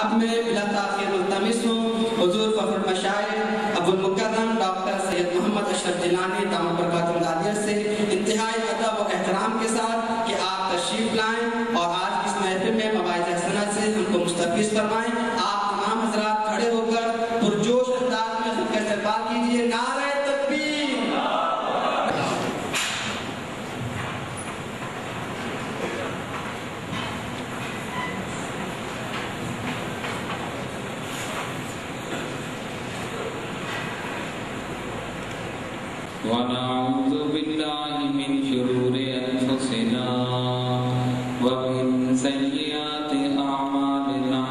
اب میں بلا تاخیر ملتمس ہوں حضور فخر المشائخ ابو المکرم ڈاکٹر سید محمد اشرف جیلانی دامت برکاتہ العالیہ سے انتہائی ادب و احترام کے ساتھ کہ آپ تشریف لائیں اور آج اس محفل میں مواعظ حسنہ سے ہم کو مستفیض فرمائیں۔ آپ تمام حضرات کھڑے ہو کر پرجوش انداز میں خود کا استقبال کیجیے۔ نعرہ تکبیر! ونعوذ بالله من شرور أنفسنا ومن سيئات أعمالنا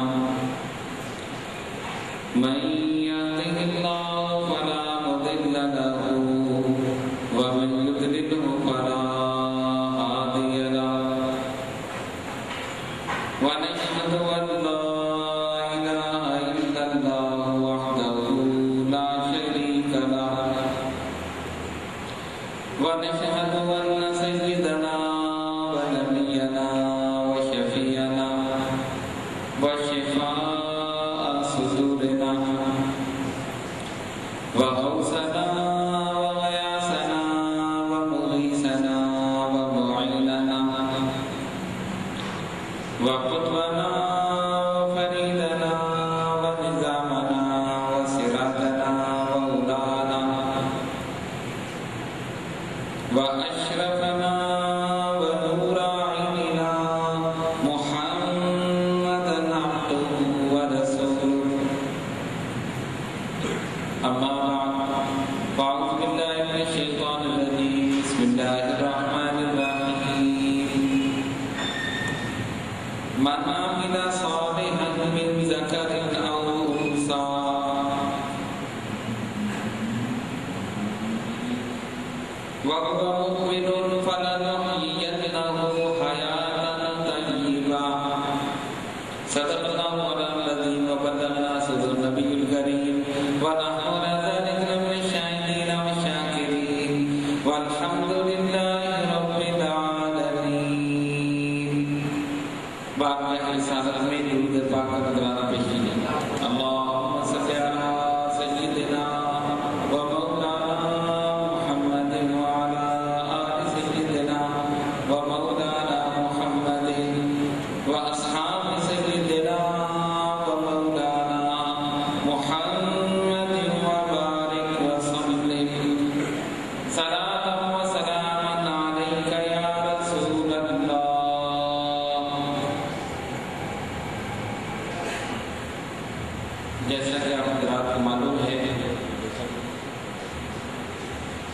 من يهده الله فلا مضل له ومن يضلله فلا هادي له ونشهد أن لا إله إلا الله وحده لا شريك له ونشهد أن سيدنا ونبينا وشفيعنا وشفاء صدورنا وغوثنا وغياثنا ومغيثنا ومعيننا وقدوتنا وفريدنا ونظامنا وسراجنا ومولانا وأشرفنا ونور عيننا محمدا عبده ورسوله أما بعد فأعوذ بالله من الشيطان الرجيم بسم الله الرحمن الرحيم من عمل صالحا من ذكر أو أنثى وهو مؤمن فلنحيينه حياة طيبة صدق الله العظيم وبلغنا رسول النبي الكريم ونحن على ذلك من الشاهدين والشاكرين والحمد لله رب العالمين۔ باقی رسالت میں درود پاک کا نذرانہ پیش کیجیے۔ اللهم صل على سيدنا ومولانا محمد وعلى آل سيدنا ومولانا محمد وأصحاب سيدنا ومولانا محمد وبارك وسلم صلاة وسلاما عليك يا رسول الله۔ جیسا کہ آپ حضرات کو معلوم ہے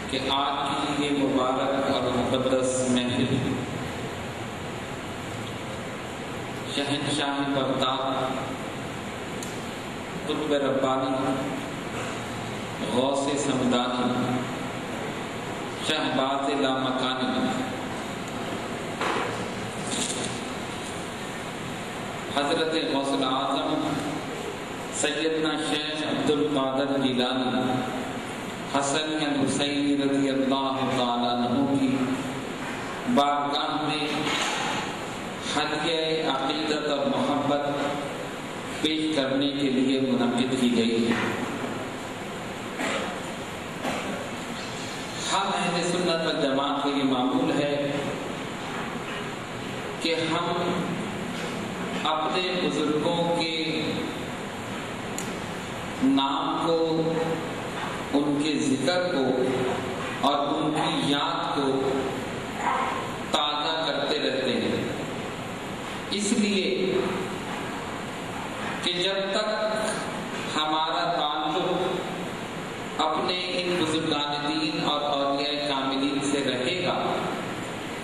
کہ آج کی یہ مبارک اور مقدس محفل شہنشاہ بغداد قطب ربانی غوث سمدانی شہباز لامکانی حضرت غوث الاعظم سیدنا شیخ عبد القادر جیلانی حسن الحسینی رضی اللہ تعالیٰ عنہ کی بارگاہ میں ہدیہ عقیدت اور محبت پیش کرنے کے لیے منعقد کی گئی ہے۔ ہم اہل سنت والجماعت کو یہ معمول ہے کہ ہم اپنے بزرگوں کے نام کو، ان کے ذکر کو اور ان کی یاد کو تازہ کرتے رہتے ہیں، اس لیے کہ جب تک ہمارا تعلق اپنے ان بزرگان دین اور اولیاء کاملین سے رہے گا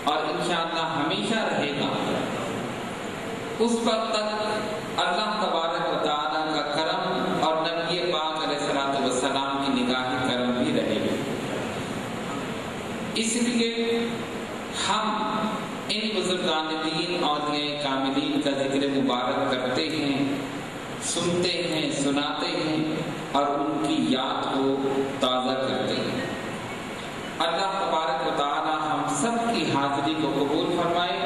اور انشاءاللہ ہمیشہ رہے گا، اس وقت تک اللہ تبارک و تعالیٰ کا کرم اور نبی پاک علیہ الصلوۃ والسلام کی نگاہ کرم بھی رہے گی۔ اس لیے ہم ان بزرگان دین اولیاء کاملین کا ذکر مبارک کرتے ہیں، سنتے ہیں، سناتے ہیں اور ان کی یاد کو تازہ کرتے ہیں۔ اللہ تبارک و تعالی ہم سب کی حاضری کو قبول فرمائے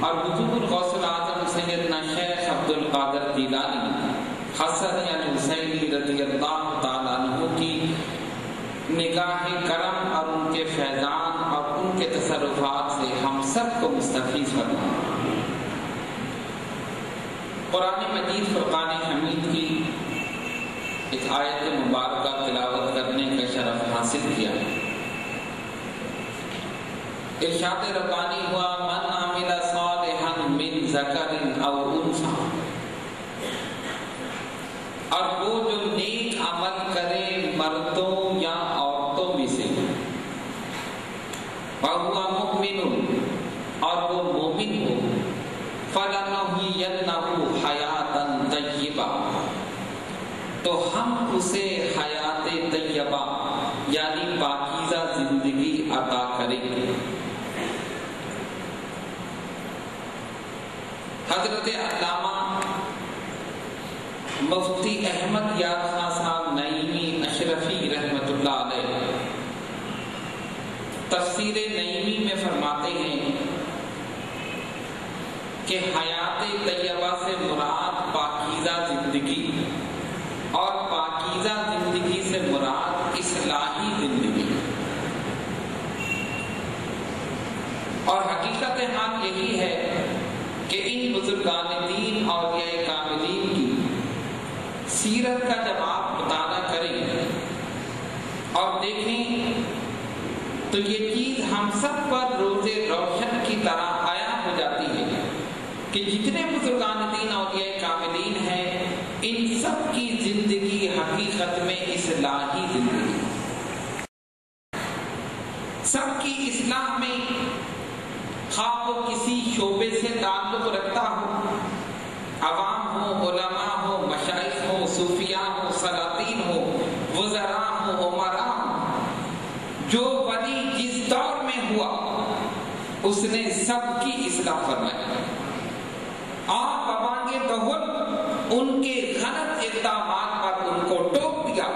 اور حضور غوث الاعظم سیدنا شیخ عبد القادر جیلانی یعنی حسن یعنی حسین رضی اللہ تعالیٰ عنہ کی نگاہ کرم اور ان کے فیضان اور ان کے تصرفات سے ہم سب کو مستفیض فرمائے۔ قرآن مجید فرقان حمید کی ایک آیت مبارکہ تلاوت کرنے کا شرف حاصل کیا۔ ارشاد ربانی ہوا من عمل صالحا من ذکر او انثی، اور وہ جو نیک عمل کرے مردوں یا عورتوں میں سے، وَهُوَ مُؤْمِنٌ، اور وہ مومن ہو، فَلَنُحْيِيَنَّهُ حَيَاةً طَيِّبَةً، تو ہم اسے حیات طیبہ یعنی پاکیزہ زندگی عطا کریں گے۔ حضرت علامہ مفتی احمد یار خان صاحب نعیمی اشرفی رحمۃ اللہ علیہ تفسیر نعیمی میں فرماتے ہیں کہ حیات طیبہ سے مراد پاکیزہ زندگی، اور پاکیزہ زندگی سے مراد اصلاحی زندگی، اور حقیقت حال یہی ہے کہ ان بزرگان دین اولیاء کاملین کی سیرت کا جب آپ مطالعہ کریں اور دیکھیں تو یہ چیز ہم سب پر روز روشن کی طرح عیاں ہو جاتی ہے کہ جتنے بزرگان دین اولیاء کاملین ہیں ان سب کی زندگی حقیقت میں اصلاحی زندگی، سب کی اصلاح میں خواہ وہ کسی شعبے سے تعلق رکھتا ہو، عوام ہو، علماء ہو، مشائخ ہو، صوفیاء ہو، سلاطین ہو، وزراء ہو، امراء ہو، جو ولی جس دور میں ہوا اس نے سب کی اصلاح فرمائی اور ببانگے دہل ان کے غلط اقدامات پر ان کو ٹوک دیا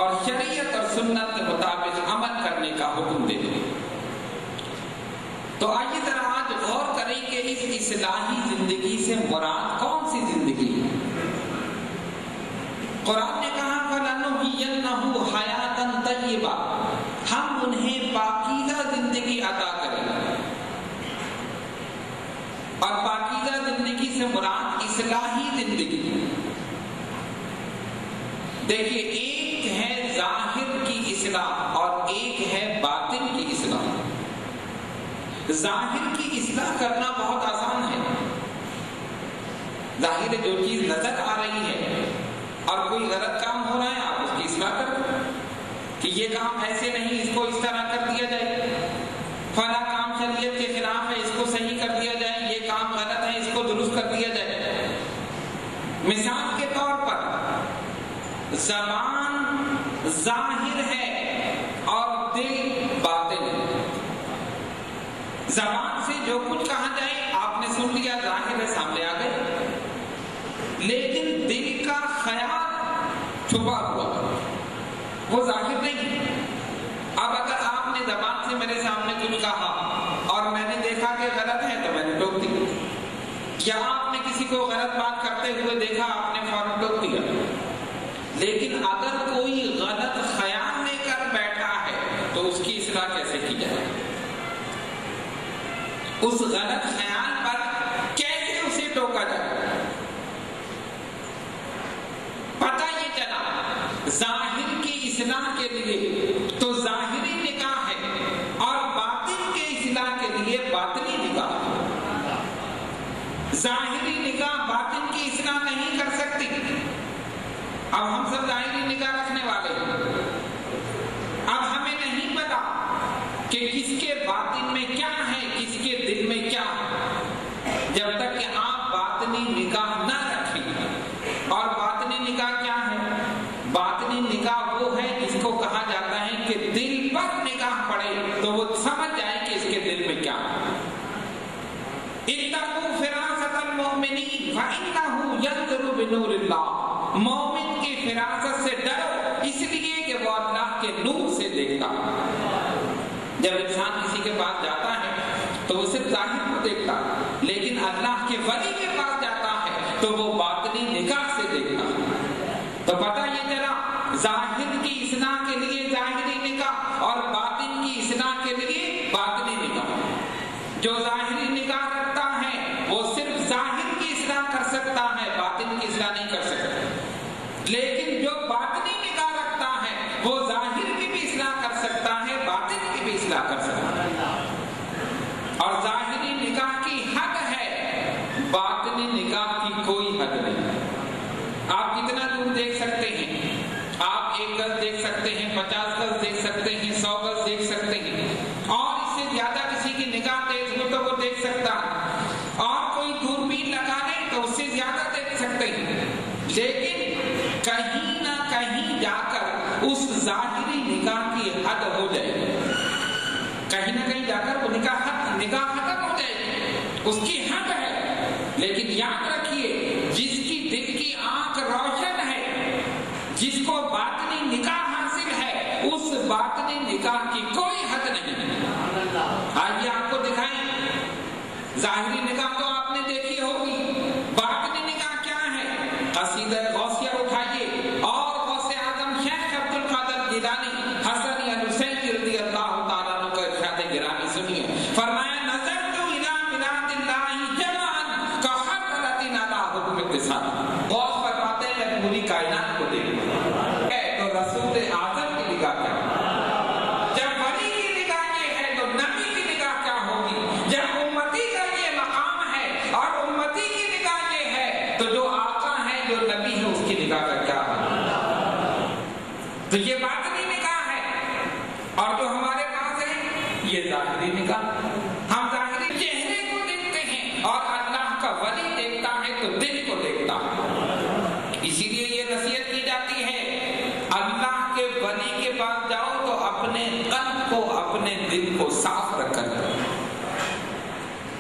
اور شریعت اور سنت کے مطابق عمل کرنے کا حکم دے دیا۔ تو آئیے ذرا آج غور کریں کہ اس اصلاحی زندگی سے مراد کون سی زندگی ہے؟ قرآن نے کہا فَلَنُحْيِيَنَّهُ حَيَاةً طَيِّبَةً، ہم انہیں پاکیزہ زندگی عطا کریں گے، اور پاکیزہ زندگی سے مراد اصلاحی زندگی۔ دیکھیے ایک ہے ظاہر کی اصلاح اور ایک ہے باطن کی اصلاح۔ ظاہر کی اصلاح کرنا بہت آسان ہے، ظاہر جو چیز نظر آ رہی ہے اور کوئی غلط کام ہو رہا ہے آپ اس کی اصلاح کریں کہ یہ کام ایسے نہیں، اس کو اس طرح کر دیا جائے، فلاں کام شریعت کے خلاف ہے، اس کو صحیح کر دیا جائے، یہ کام غلط ہے، اس کو درست کر دیا جائے۔ مثال کے طور پر زبان ظاہر ہے اور دل باطن ہے۔ زبان سے جو کچھ کہا جائے آپ نے سن لیا، ظاہر ہے، سامنے آ گئے، لیکن دل کا خیال چھپا ہوا وہ ظاہر نہیں۔ اب اگر آپ نے زبان سے میرے سامنے کچھ کہا اور میں نے دیکھا کہ غلط ہے تو میں نے ٹوک دی، یا آپ نے کسی کو غلط بات کرتے ہوئے دیکھا آپ نے فوراً ٹوک دیا، لیکن اگر کوئی غلط خیال لے کر بیٹھا ہے تو اس کی اصلاح کیسے کی جائے؟ اس غلط خیال پر کیسے اسے ٹوکا جائے؟ پتہ یہ چلا ظاہر کی اصلاح کے لیے تو ظاہری نکاح ہے اور باطن کے اصلاح کے لیے باطنی نکاح ہے۔ ظاہری نکاح باطن کی اصلاح نہیں کر سکتی۔ اب ہم سب ظاہری نکاح رکھنے والے ہیں، اب ہمیں نہیں پتا کہ کس کے باطن میں کیا ہے، کس کے دل میں کیا ہے، جب تک کہ آپ باطنی نکاح نہ رکھیں۔ اور باطنی نکاح کیا ہے؟ باطنی نکاح وہ ہے جس کو کہا جاتا ہے کہ دل پر نکاح پڑے تو وہ سمجھ جائے کہ اس کے دل میں کیا ہے۔ اتقوا فراست المؤمنین فإنہ ینظر بنور اللہ، مومن کی فراست سے ڈرو اس لیے کہ وہ اللہ کے نور سے دیکھتا۔ جب انسان کسی کے پاس جاتا ہے تو وہ صرف ظاہر کو دیکھتا، لیکن اللہ کے ولی کے پاس جاتا ہے تو وہ باطنی نکاح دور دیکھ سکتے ہیں، آپ 1 گز دیکھ سکتے ہیں، 50 گز دیکھ سکتے ہیں، 100 گز دیکھ سکتے ہیں، اور اس سے زیادہ کسی کی نگاہ تیز ہو تو وہ دیکھ سکتا ہے، اور کوئی دوربین لگا لے تو اس سے زیادہ دیکھ سکتے ہیں، لیکن کہیں نہ کہیں جا کر اس ظاہری نگاہ کی حد ہو جائے گی، کہیں نہ کہیں جا کر وہ نگاہ ختم ہو جائے گی، اس کی حد ہے۔ لیکن یاد رکھیے، جس کی دل کی آنکھ روشن ہے، جس کو باطنی نگاہ حاصل ہے، اس باطنی نگاہ کی کوئی حد نہیں۔ آئیے آپ کو دکھائیں، ظاہری نگاہ تو آپ نے دیکھی ہوگی، باطنی نگاہ کیا ہے؟ قصیدہ غوثیہ اٹھائیے اور غوث اعظم شیخ عبد القادر جیلانی حسن الحسین رضی اللہ تعالیٰ عنہ کا ارشاد گرامی سنیے، فرمایا نظرت الی بلاد اللہ جمعا کحضرۃ علی حکم اتصال۔ غوث فرماتے ہیں میں پوری کائنات کو دیکھوں تو رسول اعظم کی نگاہ کیا ہے، جب ولی کی نگاہ یہ ہے تو نبی کی نگاہ کیا ہوگی، جب امتی کا یہ مقام ہے اور امتی کی نگاہ یہ ہے تو جو آقا ہے جو نبی ہے اس کی نگاہ کا کیا ہے۔ تو یہ باطنی نگاہ ہے، اور جو ہمارے پاس ہے یہ ظاہری نگاہ۔ ہم ظاہری چہرے کو دیکھتے ہیں اور اللہ کا ولی دیکھتا ہے تو دل کو دیکھتا ہے۔ اسی لیے یہ نصیحت کی جاتی ہے، اللہ کے ولی کے پاس جاؤ تو اپنے قلب کو، اپنے دل کو صاف رکھ کر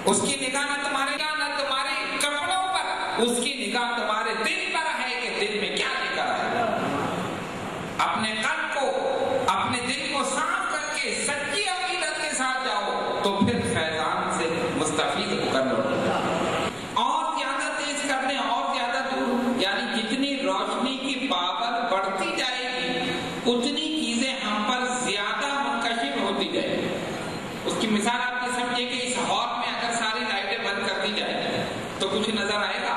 اس کی نگاہ نہ تمہارے کپڑوں پر، اس کی نگاہ تمہارے دل پر ہے کہ دل میں کیا لکھا ہے۔ اپنے قلب کو، اپنے دل کو صاف کر کے سچی عقیدت کے ساتھ جاؤ تو پھر فیضان سے مستفید ہو کر لوٹو۔ اور زیادہ تیز کرنے اور زیادہ دور، یعنی جتنی روشنی کی پاور بڑھتی جائے گی اتنی چیزیں ہم پر زیادہ منکشف ہوتی جائیں گی۔ اس کی مثال آپ نے سمجھے کہ اس ہال میں اگر ساری لائٹیں بند کر دی جائیں تو کچھ نظر آئے گا،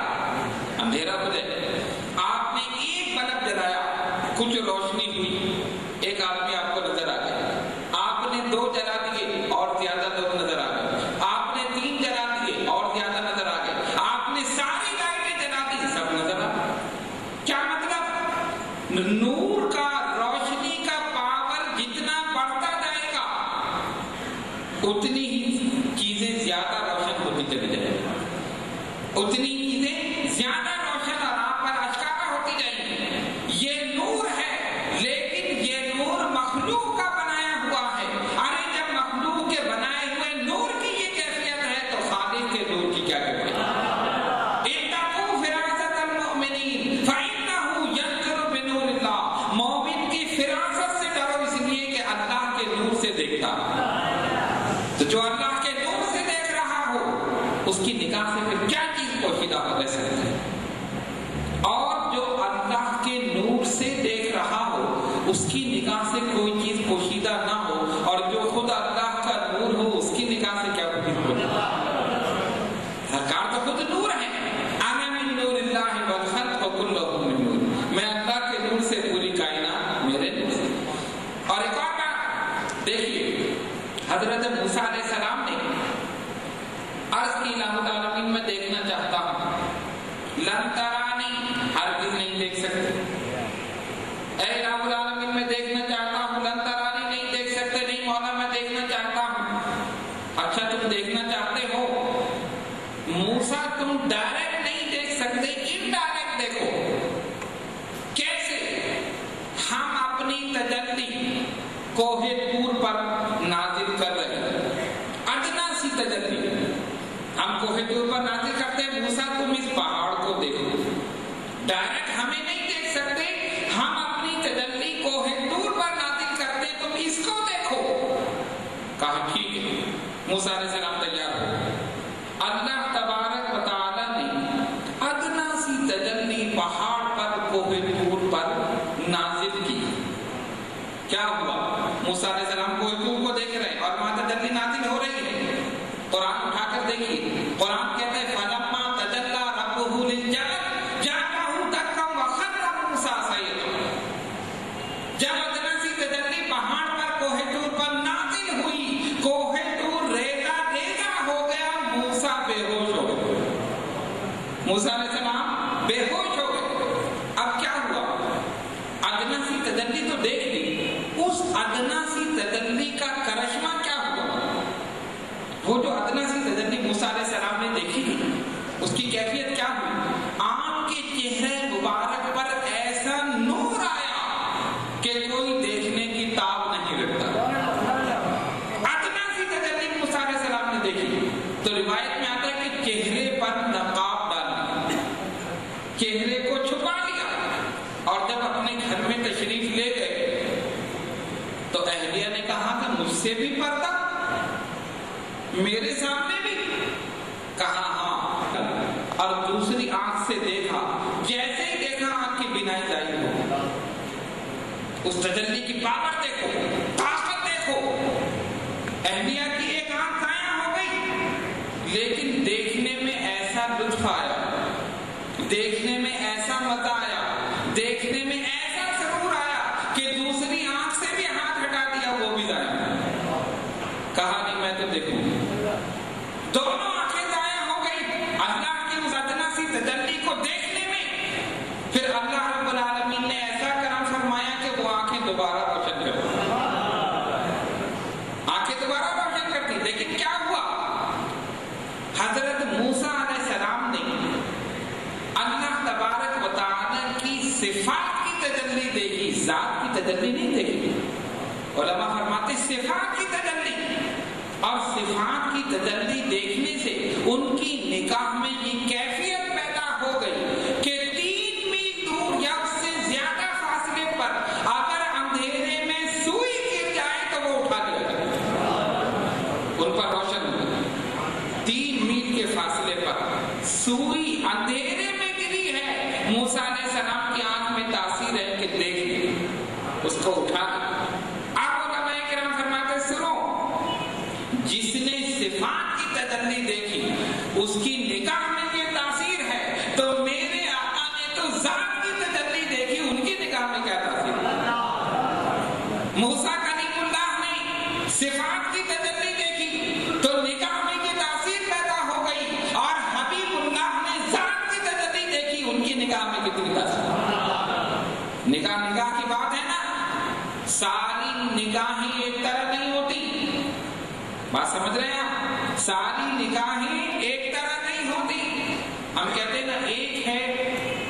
اندھیرا ہو جائے۔ آپ نے ایک بلب جلایا، کچھ روشنی ہوئی، ایک آدمی آپ کو نظر آ گیا، آپ نے 2 جلا دیے اور زیادہ لوگ نظر آ گئے، آپ نے 3 جلا دیے اور زیادہ نظر آ گئے، آپ نے ساری لائٹیں جلا دی، سب نظر آ گئے۔ کیا مطلب؟ نور کا، روشنی کا پاور جتنا بڑھتا جائے گا اتنی ہی چیزیں زیادہ روشن ہوتی چلی جائیں گی، اتنی چیزیں زیادہ روشن اور آپ پر اشکارا ہوتی جائیں گی۔ یہ نور ہے، لیکن یہ نور مخلوق کا بنایا ہوا ہے۔ ارے جب مخلوق کے بنائے ہوئے نور کی یہ کیفیت ہے تو خالق کے نور کی کیا کیفیت ہے؟ اتقوا فراست المؤمنین فإنہ ینظر بنور اللہ۔ مومن کی فراست سے ڈرو، اس لیے کہ اللہ کے نور سے دیکھتا ہے۔ تو جو اللہ کے نور سے دیکھ رہا ہو اس کی نگاہ سے پھر کیا چیز پوشیدہ ہو رہ سکتی ہے، اور جو اللہ کے نور سے دیکھ رہا ہو اس کی نگاہ سے کوئی چیز پوشیدہ نہ ہو، اور جو خود اللہ کا نور ہو اس کی نگاہ سے کیا پوشیدہ ہو۔ سرکار تو خود نور ہے، انا من نور اللہ والخلق کلهم من نور، میں اللہ کے نور سے، پوری کائنات میرے نور سے۔ اور ایک اور بات دیکھیے، حضرت موسیٰ علیہ السلام نے عرض کی الہ العالمین میں دیکھنا چاہتا ہوں، لن ترانی، ہرگز نہیں دیکھ سکتے۔ اے الہ العالمین میں دیکھنا چاہتا ہوں، لن ترانی نہیں دیکھ سکتے، نہیں مولا میں دیکھنا چاہتا ہوں۔ اچھا تم دیکھنا چاہتے ہو، موسیٰ تم ڈائریکٹ نہیں دیکھ سکتے، انڈائریکٹ دیکھو۔ کیسے؟ ہم اپنی تجلی کوہ طور پر نازل کر رہے ہیں، ادنا سی تجلی ہم کوہ طور پر نازل کرتے ہیں۔ موسیٰ تم اس پہاڑ کو دیکھو، ڈائریکٹ ہمیں نہیں دیکھ سکتے، ہم اپنی تجلی کوہ طور پر نازل کرتے ہیں، تم اس کو دیکھو۔ کہا ٹھیک ہے، موسیٰ علیہ السلام تیار ہو۔ اللہ تبارک و تعالی نے ادنا سی تجلی پہاڑ پر، کوہ طور پر نازل کی۔ کیا ہوا؟ موسیٰ علیہ السلام کوہ طور کو دیکھ رہے ہیں اور وہاں تجلی نازل ہو رہی ہے۔ قرآن اٹھا کر دیکھیے، قرآن کہتا ہے فَلَمَّا تَجَلَّى رَبُّهُ لِلْجَبَلِ جَعَلَهُ دَكًّا وَخَرَّ مُوسَىٰ صَعِقًا۔ جب ادنا سی تجلی پہاڑ پر، کوہ طور پر نازل ہوئی، کوہ طور ریزہ ریزہ ہو گیا، موسیٰ بے ہوش ہو گئے، موسیٰ علیہ السلام بے ہوش ہو گئے۔ اب کیا ہوا؟ پیچھے بھی پردہ میرے سامنے بھی؟ کہا ہاں، اور دوسری آنکھ سے دیکھا، جیسے ہی دیکھا آنکھ کی بینائی ضائع ہو. اس تجلی کی پاور دیکھو، طاقت دیکھو. انبیاء کی ایک آنکھ ضائع ہو گئی، لیکن دیکھنے میں ایسا لطف آیا، دیکھنے میں ایسا مزہ آیا، دیکھنے میں ایسا سرور آیا کہ دوسری آنکھ سے بھی ہاتھ ہٹا دیا، وہ بھی ضائع. کہا نہیں میں تو دیکھوں. دونوں آنکھیں ضائع ہو گئی اللہ کی اس ادنا سی تجلی کو دیکھنے میں. پھر اللہ رب العالمین نے ایسا کرم فرمایا کہ وہ آنکھیں دوبارہ روشن کر دی. آنکھیں دوبارہ روشن کر دی. لیکن کیا ہوا؟ حضرت موسیٰ علیہ السلام نے اللہ تبارک و تعالی کی صفات کی تجلی دیکھی، ذات کی تجلی نہیں دیکھی. علماء فرماتے صفات کی تجلی، اور صفات کی تجلی دیکھنے سے ان کی نگاہ میں یہ کیفیت پیدا ہو گئی کہ 3 میل دور یا اس سے زیادہ فاصلے پر اگر اندھیرے میں سوئی گر جائے تو وہ اٹھا لیا جائے، ان پر روشن ہو گئی. 3 میل کے فاصلے پر سوئی اندھیرے میں گری ہے، موسیٰ علیہ السلام کی آنکھ میں تاثیر ہے کہ دیکھ لیں، اس کو اٹھا لیں. اب علماء کرام فرماتے سنو، جس نے صفات کی تجلی دیکھی اس کی نگاہ میں یہ تاثیر ہے، تو میرے آقا نے تو ذات کی تجلی دیکھی، ان کی نگاہ میں کیا تاثیر ہے؟ موسیٰ کلیم اللہ نے صفات کی تجلی دیکھی تو نگاہ میں یہ تاثیر پیدا ہو گئی، اور حبیب اللہ نے ذات کی تجلی دیکھی، ان کی نگاہ میں کتنی تاثیر. نگاہ کی بات ہے نا، ساری نگاہیں ایک طرح نہیں ہوتی. بات سمجھ رہے ہیں آپ؟ ساری نگاہیں ایک طرح نہیں ہوتی. ہم کہتے ہیں نا ایک ہے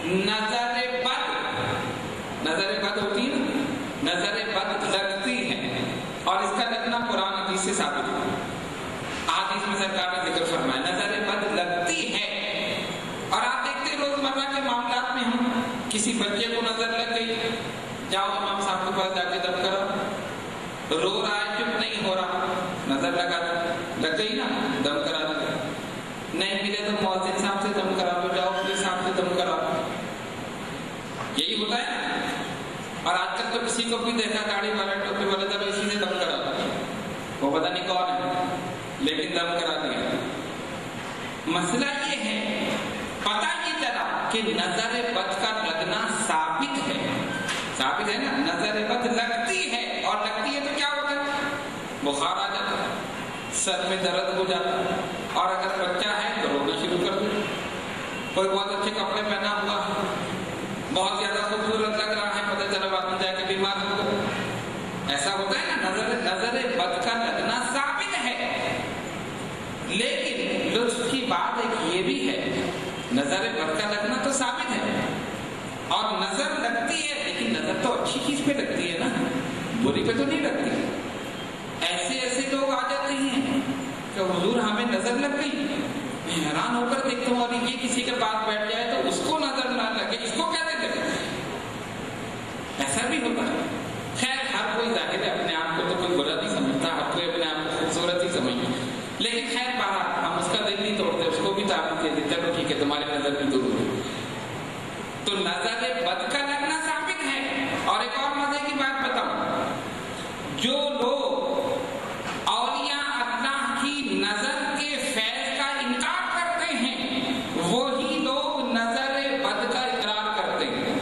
نظر بد، نظر بد ہوتی ہے نا، نظر بد لگتی ہے، اور اس کا لگنا قرآن حدیث سے ثابت ہے. حدیث میں سرکار نے ذکر فرمایا نظر بد لگتی ہے. اور آپ دیکھتے روزمرہ کے معاملات میں ہم کسی بچے کو نظر لگ گئی، جاؤ امام صاحب کے پاس جا کے دم کرو، رو رہا ہے چپ نہیں ہو رہا، نظر لگ گئی نا، دم کرا دیا. نہیں ملے تو مؤذن صاحب سے دم کرا لو، جاؤ پولیس صاحب سے دم کرا لو. یہی ہوتا ہے نا. اور آج کل تو کسی کو بھی دیکھا گاڑی والا ٹوپی والا تھا اسی سے دم کرا دیا، وہ پتہ نہیں کون ہے لیکن دم کرا دیا. مسئلہ یہ ہے، پتہ یہ چلا کہ نظر بد کا لگنا ثابت ہے. ثابت ہے نا، نظر بد لگتی ہے، اور لگتی ہے تو کیا ہوتا ہے؟ بخار آ جاتا ہے، سر میں درد ہو جاتا ہے، اور اگر بچہ ہے تو رونا شروع کر دے. کوئی بہت اچھے کپڑے پہنا ہوا ہے، بہت زیادہ خوبصورت لگ رہا ہے، پتہ چلا بعد میں جا کے بیمار ہو گیا. ایسا ہوتا ہے نا. نظر بد کا لگنا ثابت ہے، لیکن لطف کی بات ایک یہ بھی ہے، نظر بد کا لگنا تو ثابت ہے، اور نظر لگتی ہے، لیکن نظر تو اچھی چیز پہ لگتی ہے نا، بری پہ تو نہیں لگتی. ایسے لوگ آ جاتے ہیں کہ حضور ہمیں نظر لگ گئی، میں حیران ہو کر دیکھتا ہوں، اور یہ کسی کے پاس بیٹھ جائے تو اس کو نظر نہ لگے، اس کو کیا دیتے ہیں؟ ایسا بھی ہوتا ہے. خیر ہر کوئی ظاہر ہے اپنے آپ کو تو کوئی برا نہیں سمجھتا، ہر کوئی اپنے آپ کو خوبصورت ہی سمجھتا، لیکن خیر بہرحال ہم اس کا دل نہیں توڑتے، اس کو بھی تعریف دے دیتے، چلو ٹھیک ہے تمہاری نظر بھی دور ہوئی. تو نظر بد کا لگنا ثابت ہے. اور ایک اور مزے کی بات بتاؤں، جو لوگ اولیاء اللہ کی نظر کے فیض کا انکار کرتے ہیں، وہی لوگ نظر بد کا اقرار کرتے ہیں.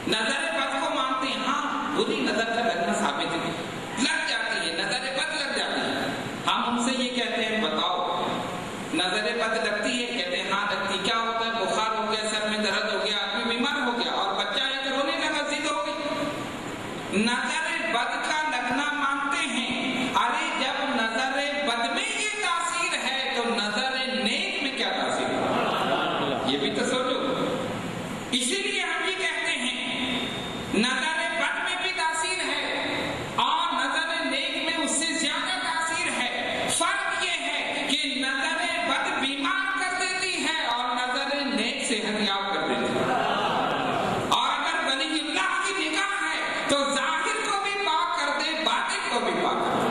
نظر بد کو مانتے ہیں، ہاں بری نظر کا لگنا ثابت ہے، لگ جاتی ہے، نظر بد لگ جاتی ہے. ہم ان سے یہ کہتے ہیں بتاؤ نظر بد لگتی ہے؟ کہتے ہیں ہاں لگتی. کیا ہوتا ہے؟ بخار ہو گیا، سر میں درد ہو گیا، آدمی بیمار ہو گیا، اور بچہ ہے کہ رونے لگا، ضد ہو گئی. نظر بد کا لگنا مانتے ہیں. ارے جب نظر بد میں یہ تاثیر ہے تو نظر نیک میں کیا تاثیر ہے؟ یہ بھی تو سوچو. اسی لیے ہم یہ کہتے ہیں نظر بد میں بھی تاثیر ہے، اور نظر نیک میں اس سے زیادہ تاثیر ہے. فرق یہ ہے کہ نظر بد بیمار کر دیتی ہے، اور نظر نیک صحت یاب کر دیتی ہے. اور اگر ولی اللہ کی نگاہ ہے تو ظاہر کو بھی پاک کر دے، باطن کو بھی پاک کر دے.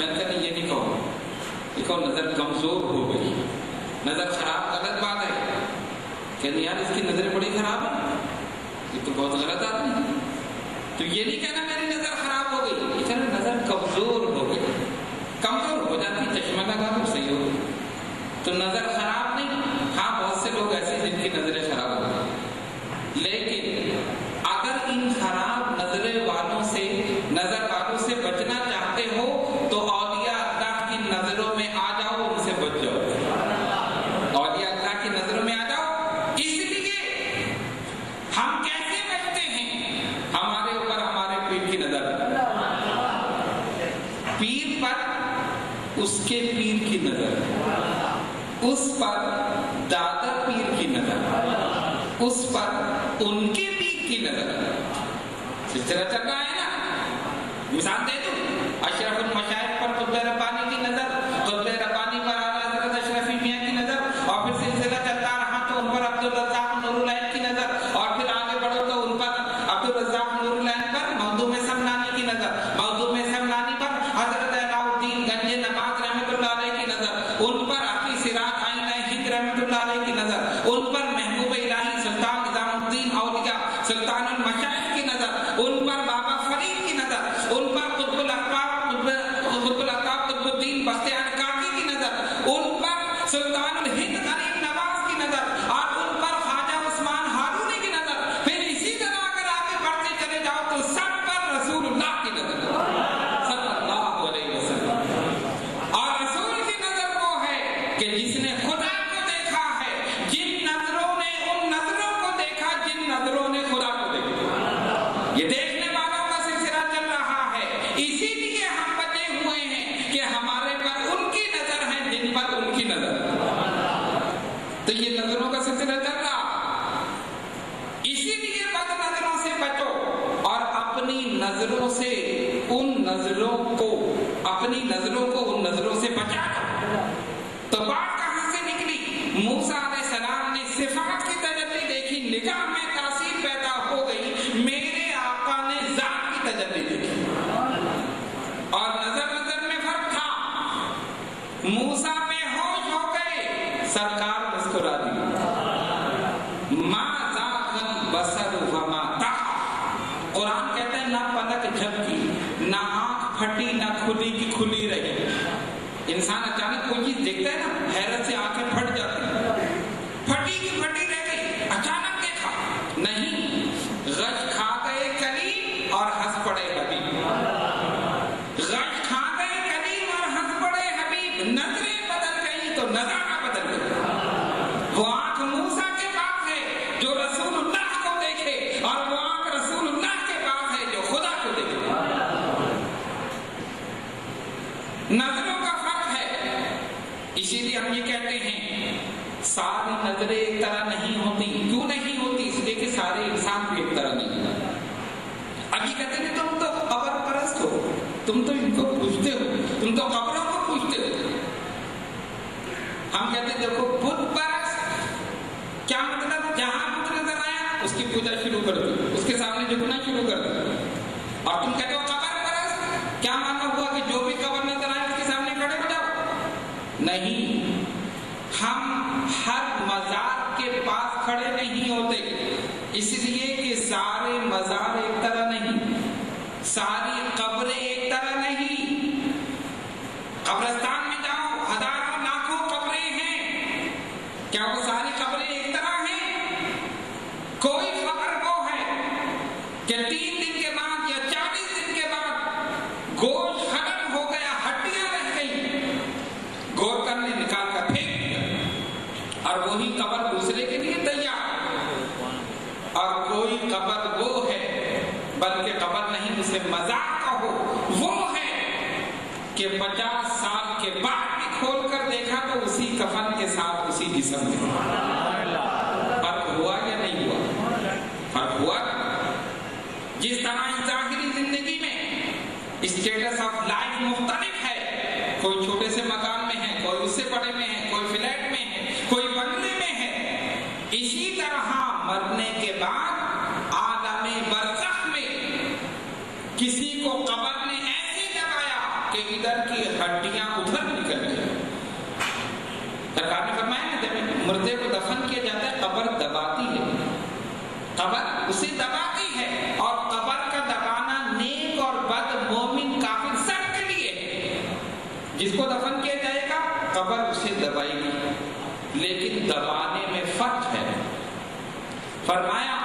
میں نے کہا نہیں یہ نہیں کہو، دیکھو نظر کمزور ہو گئی، نظر خراب غلط بات ہے، کہنے یار اس کی نظریں بڑی خراب ہیں، یہ تو بہت غلط آدمی ہے، تو یہ نہیں کہنا میری نظر خراب ہو گئی، یہ کہنا نظر کمزور ہو گئی، کمزور ہو جاتی چشمہ لگا تو صحیح ہو گئی، تو نظر خراب نہیں، ہاں بہت سے لوگ ایسے جن کی نظریں خراب ہو گئی، لیکن اگر ان خراب نظر والوں سے بچنا چاہتے ہو تو اولیاء اللہ کی نظروں میں آ جاؤ، ان سے بچ جاؤ، اولیاء اللہ کی نظروں میں آ جاؤ۔ اس لیے ہم کیسے بچتے ہیں؟ ہمارے اوپر ہمارے پیر کی نظر، پیر پر اس کے پیر کی نظر، اس پر دادا پیر کی نظر، اس پر ان کے پیر کی نظر، سلسلہ چل رہا ہے نا۔ مثال دے دوں، اشرف المشائخ پر قطب ربانی کی نظر، قطب ربانی پر اعلیٰ حضرت اشرفی میاں کی نظر، اور پھر سلسلہ چلتا رہا تو ان پر عبدالرزاق نور العین کی نظر، اور پھر آگے بڑھو تو ان پر عبدالرزاق نور العین پر مخدوم سمنانی کی نظر، مخدوم سمنانی پر حضرت علاء الدین گنج نبات رحمۃ اللہ علیہ کی نظر، ان پر حقی سراج آئینہ ہند رحمۃ اللہ علیہ کی نظر، ان پر محبوب الہی سلطان نظام الدین اولیاء سلطان المشائخ کی نظر، ان پر بابا فرید کی نظر، ان پر قطب الأقطاب قطب الدین بختیار کاکی کی نظر، ان پر سلطان الہند غریب نواز کی نظر، اور ان پر خواجہ عثمان ہارونی کی نظر، پھر اسی طرح اگر آگے بڑھتے چلے جاؤ تو سب پر رسول اللہ کی نظر صلی اللہ علیہ وسلم۔ اور رسول کی نظر وہ ہے کہ جس نے خدا کو دیکھا ہے، جن نظروں نے ان نظروں کو دیکھا جن نظروں نے خدا کو دیکھا، یہ دیکھنے والوں کا سلسلہ چل رہا ہے، اسی لیے ہم بچے ہوئے ہیں کہ ہمارے پر ان کی نظر ہے جن پر ان کی نظر، تو یہ نظروں کا سلسلہ چل رہا، اسی لیے بد نظروں سے بچو، اور اپنی نظروں سے ان نظروں کو ان نظروں سے بچا دو۔ تو بات کہاں سے نکلی؟ موسیٰ علیہ السلام نے صفات کی تجلی دیکھی، نگاہ میں تاثیر پیدا ہو گئی، میرے آقا نے ذات کی تجلی دیکھی، اور نظر میں فرق تھا، موسیٰ بے ہوش ہو گئے، سرکار مسکرا دی، ما ذاق البصر وما طغى، قرآن کہتا ہے نہ پلک جھپکی، نہ آنکھ پھٹی، نہ کھلی کی کھلی رہی۔ انسان اچانک کوئی چیز دیکھتا ہے نا، حیرت سے آنکھیں پھٹ جاتی ہیں، پھٹی کی پھٹی رہ گئی، اچانک دیکھا نہیں، غش کھا گئے کلیم اور ہنس پڑے حبیب، غش کھا گئے کلیم اور ہنس پڑے حبیب، نظریں بدل گئی تو نظارہ بدل گیا۔ وہ آنکھ موسیٰ کے پاس ہے جو رسول اللہ کو دیکھے، اور وہ آنکھ رسول اللہ کے پاس ہے جو خدا کو دیکھے، نظروں کا فرق ہے۔ اسی لیے ہم یہ کہتے ہیں ساری نظریں ایک طرح نہیں ہوتی، کیوں نہیں ہوتی؟ اس لیے کہ سارے انسان بھی ایک طرح نہیں ہوتے۔ ابھی کہتے ہیں تم تو قبر پرست ہو، تم تو ان کو پوچھتے ہو، تم تو قبروں کو پوچھتے ہو۔ ہم کہتے ہیں دیکھو بت پرست کیا مطلب؟ جہاں بت نظر آیا اس کی پوجا شروع کر دی، اس کے سامنے جھکنا شروع کر دی۔ اور تم کہتے ہو قبر پرست کیا مانا ہوا کہ جو بھی قبر نظر آئے اس کے سامنے کھڑے ہو جاؤ؟ نہیں، ہم ہر مزار کے پاس کھڑے نہیں ہوتے، اس لیے کہ سارے مزار ایک طرح نہیں، ساری قبریں ایک طرح نہیں۔ قبرستان میں جاؤ، ہزاروں لاکھوں قبریں ہیں، کیا وہ ساری قبریں ایک طرح ہیں؟ کوئی قبر وہ ہے کہ 3 دن کے بعد یا 40 دن کے بعد گوشت ختم ہو گیا، ہڈیاں رہ گئی، گور کرنے نکال کر پھینک دیا، اور وہی قبر دوسرے کے لیے تیار۔ اور کوئی قبر وہ ہے، بلکہ قبر نہیں اسے مزار کہو، وہ ہے کہ 50 سال کے بعد بھی کھول کر دیکھا تو اسی کفن کے ساتھ اسی جسم میں۔ فرق ہوا یا نہیں ہوا؟ فرق ہوا۔ جس طرح ظاہری زندگی میں اسٹیٹس آف لائف مختلف ہے، کوئی چھوٹے سے مکان میں ہے، کوئی اس سے بڑے میں ہے، کوئی فلیٹ میں ہے، کوئی بنگلے میں ہے، اسی طرح مرنے کے بعد عالم برزخ میں کسی کو قبر نے ایسے جگایا کہ ادھر کی ہڈیاں ادھر نکل گئی. سرکار نے فرمایا کہ جب مردے کو دفن کیا جاتا ہے قبر دباتی ہے، قبر اسے دباتی ہے، اور قبر کا دبانا نیک اور بد، مومن کافر سب کے لیے ہے. جس کو دفن کیا جائے گا قبر اسے دبائے گی، لیکن دبانے میں فرق ہے. فرمایا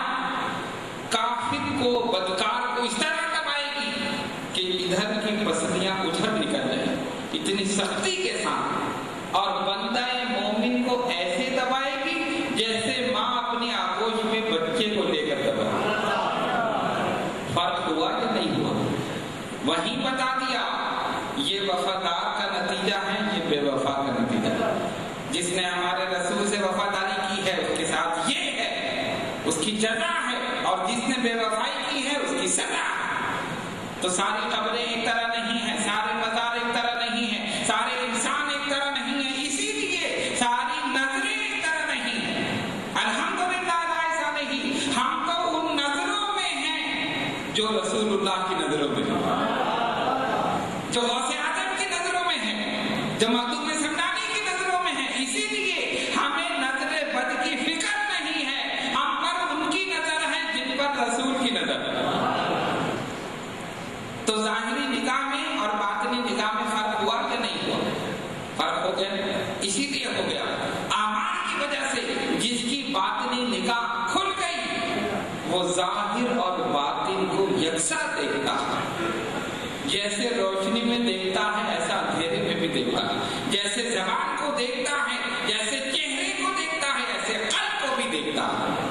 کافر کو، بدکار کو اس طرح دبائے گی کہ ادھر کی پسلیاں ادھر نکل جائیں اتنی سختی کے ساتھ، اور بندہ مومن کو ایسے دبائے گی جیسے ماں اپنی آغوش میں بچے کو لے کر دبائے. فرق ہوا یا نہیں ہوا؟ وہیں بتا دیا یہ وفادار کا نتیجہ ہے، یہ بے وفا کا نتیجہ ہے. جس نے ہمارے رسول سے وفاداری کی ہے اس کے ساتھ یہ ہے، اس کی جزا ہے، اور جس نے بے وفائی کی ہے اس کی سزا ہے. تو ساری قبریں ایک طرح نہیں ہیں، سارے مزار ایک طرح نہیں ہیں، سارے انسان ایک طرح نہیں ہیں، اسی لیے ساری نظریں ایک طرح نہیں ہیں. الحمدللہ ایسا نہیں، ہم تو ان نظروں میں ہیں جو رسول اللہ کی نظروں میں ہیں، جو غوث اعظم کی نظروں میں ہیں، جو مخدوم سمدانی کی نظروں میں ہیں. اسی لیے ہمیں نظر بد کی فکر نہیں ہے، ہم پر ان کی نظر ہے جن پر رسول کی نظر ہے. تو ظاہری نگاہ میں اور باطنی نگاہ میں فرق ہوا کہ نہیں ہوا؟ فرق ہو گیا. اسی لیے ہو گیا اعمال کی وجہ سے جس کی باطنی نگاہ کھل گئی وہ ظاہر اور باطن کو یکساں دیکھتا ہے. جیسے روشنی میں دیکھتا ہے ایسا اندھیرے میں بھی دیکھتا ہے، جیسے زبان کو دیکھتا ہے، جیسے چہرے کو دیکھتا ہے، ایسے قلب کو بھی دیکھتا ہے.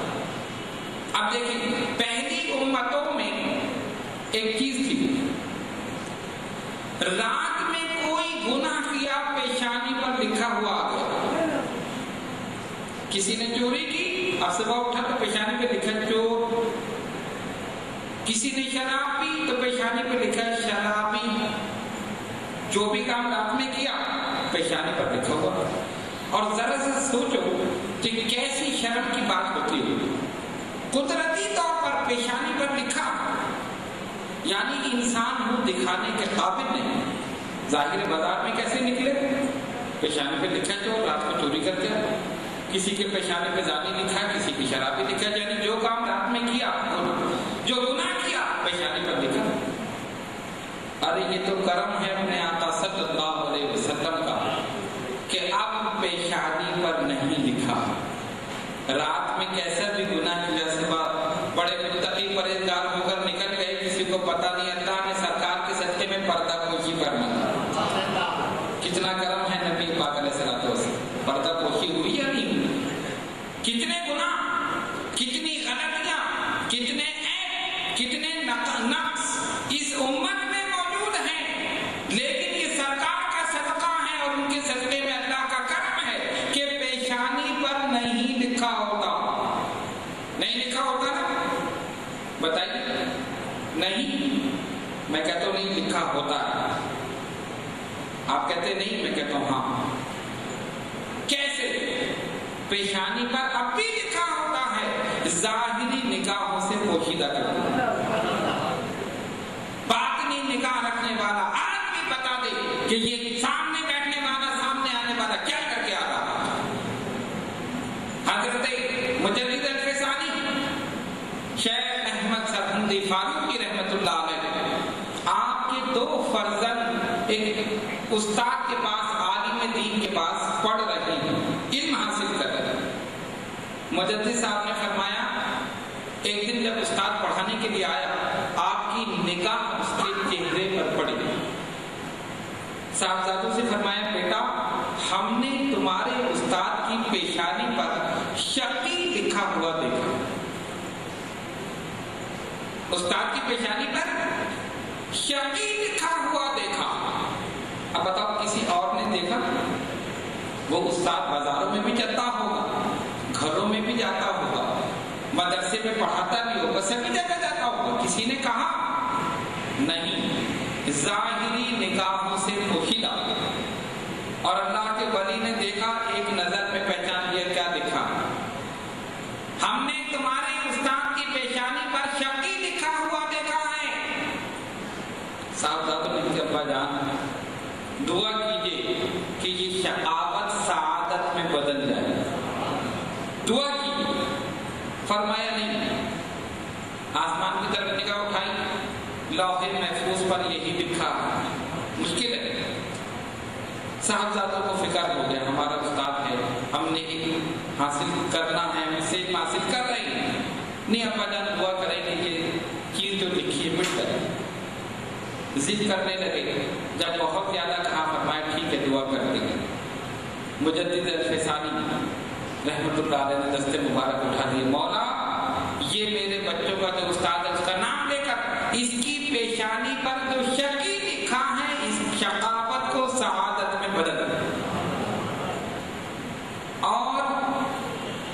اب دیکھیں پہلی امتوں میں ایک چیز تھی، رات میں کوئی گناہ کیا پیشانی پر لکھا ہوا آ گیا. کسی نے چوری کی، اب صبح اٹھا تو پیشانی پہ لکھا چور. کسی نے شراب پی تو پیشانی پہ لکھا شرابی. جو بھی کام رات میں کیا پیشانی پر لکھا ہوا. اور ذرا سا سوچو کہ کیسی شرم کی بات ہوتی ہے. قدرتی طور پر پیشانی پر لکھا، یعنی انسان منہ دکھانے کے قابل نہیں. ظاہر بازار میں کیسے نکلے؟ پیشانی پہ لکھا چور، رات کو چوری کر کے. کسی کے پیشانی پہ زانی لکھا، کسی کی شرابی لکھا. یعنی جو کام رات میں کیا، جو گناہ کیا پیشانی پر لکھا. ارے یہ تو کرم ہے اپنے آقا صلی اللہ علیہ وسلم کا کہ اب پیشانی پر نہیں لکھا. رات میں کیسا بھی گناہ کیا، صبح بڑے متقی پرہیزگار ہو کر نکل گئے، کسی کو پتہ نہیں، اللہ نے سرکار کے صدقے میں پردہ پوشی فرمایا. کتنا کرم ہے نبی پاک علیہ الصلوۃ والسلام. پردہ پوشی ہوئی یا نہیں ہوئی؟ کتنے گناہ، کتنی غلطیاں، کتنے عیب، کتنے نقص اس امت میں موجود ہیں، لیکن یہ سرکار کا صدقہ ہے اور ان کے صدقے میں اللہ کا کرم ہے کہ پیشانی پر نہیں لکھا ہوتا. نہیں لکھا ہوتا نا؟ بتائیے. نہیں، میں کہتا ہوں نہیں لکھا ہوتا ہے. آپ کہتے نہیں، میں کہتا ہوں ہاں. کیسے؟ پیشانی پر اب بھی لکھا ہوتا ہے، ظاہری نگاہوں سے پوشیدہ کرنا. باطنی نگاہ رکھنے والا آج بھی بتا دے کہ یہ سامنے بیٹھنے والا، سامنے آنے والا کیا کر کے آ رہا. حضرت مجدد الفسانی شیخ احمد سرہندی فاروقی رحمت اللہ علیہ، آپ کے 2 فرزند ایک استاد کے پاس، عالم دین کے پاس پڑھ رہے ہیں، علم حاصل کر رہے ہیں. مجدد صاحب نے فرمایا ایک دن جب استاد پڑھانے کے لیے آیا، آپ کی نگاہ اس کے چہرے پر پڑی. صاحبزادوں سے فرمایا بیٹا ہم نے تمہارے استاد کی پیشانی پر شقی لکھا ہوا دیکھا. استاد کی پیشانی پر شقی لکھا ہوا دیکھا. اب بتاؤ کسی اور نے دیکھا؟ وہ استاد بازاروں میں بھی چلتا ہوگا، گھروں میں بھی جاتا ہوگا، مدرسے میں پڑھاتا بھی ہوگا، سبھی جگہ جاتا ہوگا. کسی نے کہا نہیں. ظاہری نگاہوں سے پوشیدہ. اور اللہ کے ولی نے دیکھا، ایک نظر میں پہچان لیا کیا دیکھا. ہم نے تمہارے استاد کی پیشانی پر شقی لکھا ہوا دیکھا ہے. صاحب اب ان کے ابا جان دعا کیجئے کہ یہ شقاوت سعادت میں بدل جائے. دعا کیجئے. فرمایا نہیں. آسمان کی طرف نگاہ اٹھائی، لوح محفوظ پر یہی لکھا. مشکل ہے. صاحبزادوں کو فکر ہو گیا ہمارا استاد ہے، ہم نے حاصل کرنا ہے، میسیج حاصل کر رہے ہیں. نہیں ابا جان دعا کریں کہ یہ چیز جو لکھی ہے مٹ جائے. ضد کرنے لگے. جب بہت زیادہ کہا فرمایا ٹھیک ہے دعا کر دیں گے. مجدد الفسانی رحمت اللہ علیہ نے دست مبارک اٹھا دیے. مولا یہ میرے بچوں کا جو استاد ہے اس کا نام لے کر اس کی پیشانی پر جو شقی لکھا ہے اس شقاوت کو سعادت میں بدل دے. اور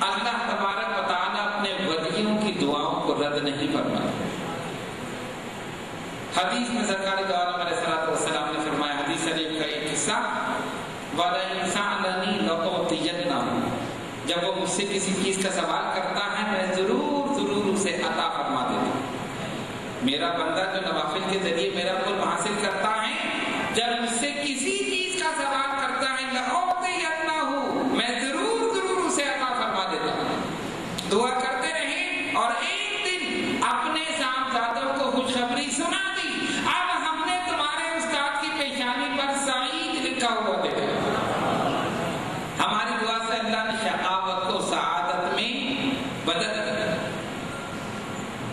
اللہ تبارک و تعالیٰ اپنے ولیوں کی دعاؤں کو رد نہیں فرماتا. حدیث میں سرکار دو عالم علیہ الصلوۃ والسلام نے فرمایا، حدیث شریف کا ایک حصہ، وَلَئِنْ سَأَلَنِي لَأُعْطِيَنَّهُ، جب وہ مجھ سے کسی چیز کا سوال کرتا ہے میں ضرور اسے عطا فرما دیتا ہوں. میرا بندہ جو نوافل کے ذریعے میرا قرب حاصل کرتا ہے جب مجھ سے کسی چیز کا سوال کرتا ہے لَأُعْطِيَنَّهُ، میں ضرور اسے عطا فرما دیتا ہوں. دعا کرتے رہیں اور ایک دن اپنے صاحبزادوں کو خوشخبری سنا دی، اب ہم نے تمہارے استاد کی پیشانی پر سعید لکھا ہوا دیکھا. ہماری دعا سے اللہ نے شقاوت کو سعادت میں بدل دیا.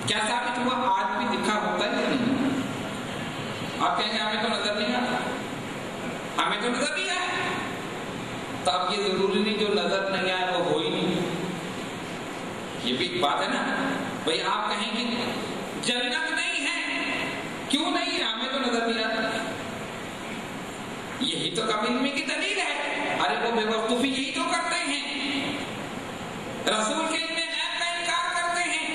کیا ثابت ہوا؟ آج بھی لکھا ہوتا ہے یا نہیں؟ آپ کہیں گے ہمیں تو نظر نہیں آتا. ہمیں تو نظر نہیں آیا. تو اب یہ ضروری نہیں جو نظر نہیں آئے وہ ہو ہی نہیں. یہ بھی ایک بات ہے نا. بھئی آپ کہیں گے جنت نہیں ہے، کیوں نہیں ہے؟ ہمیں تو نظر نہیں آتا. یہی تو کم علمی کی دلیل ہے. ارے وہ بے وقوفی یہی تو کرتے ہیں، رسول کے علم غیب کا انکار کرتے ہیں.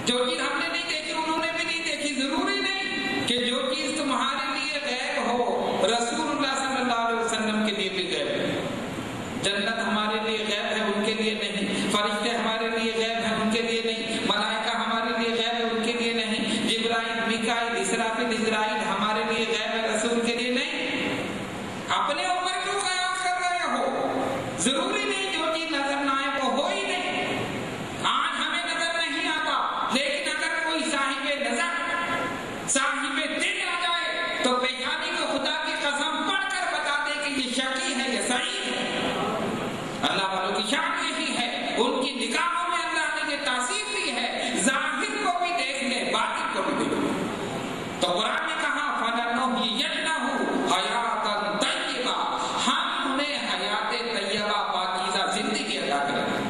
جو چیز ہم نے نہیں دیکھی انہوں نے بھی نہیں دیکھی. ضروری نہیں کہ جو چیز تمہارے لیے غیب ہو رسول اللہ صلی اللہ علیہ وسلم کے لیے بھی غیب ہے. جنت ہمارے لیے غیب ہے، ان کے لیے نہیں. فرشتے ہمارے لیے غیب ہیں، ان کے لیے نہیں. ملائکہ ہمارے لیے غیب ہے، ان کے لیے نہیں. جبرائیل، میکائیل، اسرافیل، عزرائیل ہمارے لیے غیب ہے، رسول کے لیے نہیں. اپنے اوپر کیوں قیاس کر رہے ہو؟ ضروری نہیں جو چیز نظر نہ آئے وہ ہو ہی نہیں. آج ہمیں نظر نہیں آتا، لیکن اگر کوئی صاحب نظر صاحب دل آ جائے تو پیشانی کو خدا کی قسم پڑھ کر بتا دے کہ یہ شقی ہے یا سعید ہے. اللہ والوں کی شان یہی ہے، ان کی نگاہوں میں اللہ نے یہ تاثیر دی ہے، ظاہر کو بھی دیکھ لے باطن کو بھی دیکھ لے. تو قرآن نے کہا فَلَنُحْيِيَنَّهُ حَيَاتً طَيِّبَةً، ہم انہیں حیات طیبہ پاکیزہ زندگی عطا کریں گے.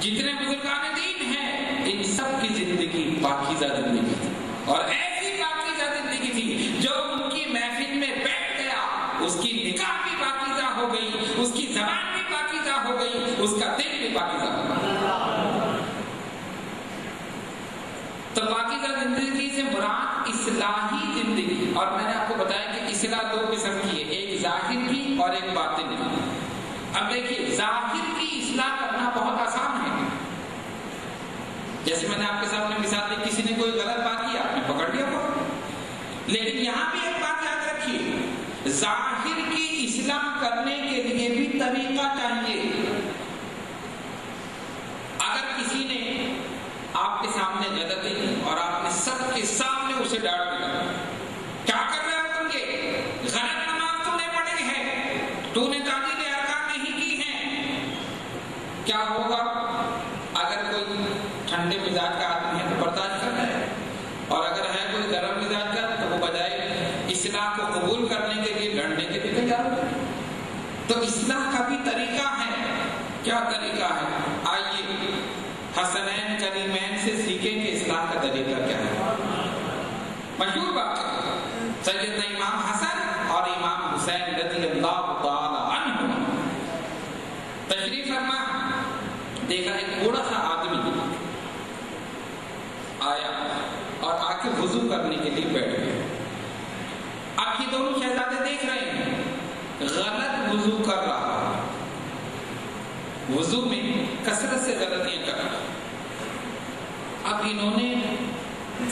جتنے بزرگان دین ہیں ان سب کی زندگی پاکیزہ زندگی تھی، اور ایسی پاکیزہ زندگی تھی جو ان کی محفل میں بیٹھ گیا اس کی نگاہ بھی پاکیزہ ہو گئی، اس کی زبان بھی پاکیزہ ہو گئی، اس کا دل بھی پاکیزہ ہو گیا. تو پاکیزہ زندگی سے مراد اصلاحی زندگی. اور میں نے آپ کو بتایا کہ اصلاح دو قسم کی ہے، ایک ظاہر کی اور ایک باطن کی. اب دیکھیے ظاہر کی اصلاح کرنا بہت آسان ہے. جیسے میں نے آپ کے سامنے مثال دی، کسی نے کوئی غلط بات کی آپ نے پکڑ لیا پکڑ. لیکن یہاں بھی ایک بات یاد رکھیے، ظاہر کی اصلاح کرنے کے لیے بھی طریقہ چاہیے. اگر کسی نے آپ کے سامنے غلطی اور آپ نے سب کے سامنے اسے ڈانٹ دیا، کیا کر رہے ہو تم؟ یہ غلط نماز تم نے پڑھی ہے، تو نے تعدیل ارکان نہیں کی ہے. کیا ہوگا؟ اگر کوئی ٹھنڈے مزاج کا آدمی ہے تو برداشت کرتا ہے، اور اگر ہے کوئی گرم مزاج کا تو وہ بجائے اصلاح کو قبول کرنے کے لیے لڑنے کے لیے تیار ہے. تو اصلاح کا بھی طریقہ ہے. کیا طریقہ ہے؟ آئیے حسنین کریمین سے سیکھیں کہ اصلاح کا طریقہ کیا ہے. مشہور بات ہے، سیدنا امام حسن اور امام حسین رضی اللہ تعالی عنہ تشریف فرما. دیکھا ایک بوڑھا سا آدمی آیا اور آ کے وضو کرنے کے لیے بیٹھ گیا. اب یہ دونوں شہزادے دیکھ رہے ہیں غلط وضو کر رہا، وضو میں کثرت سے غلطیاں کر رہا. اب انہوں نے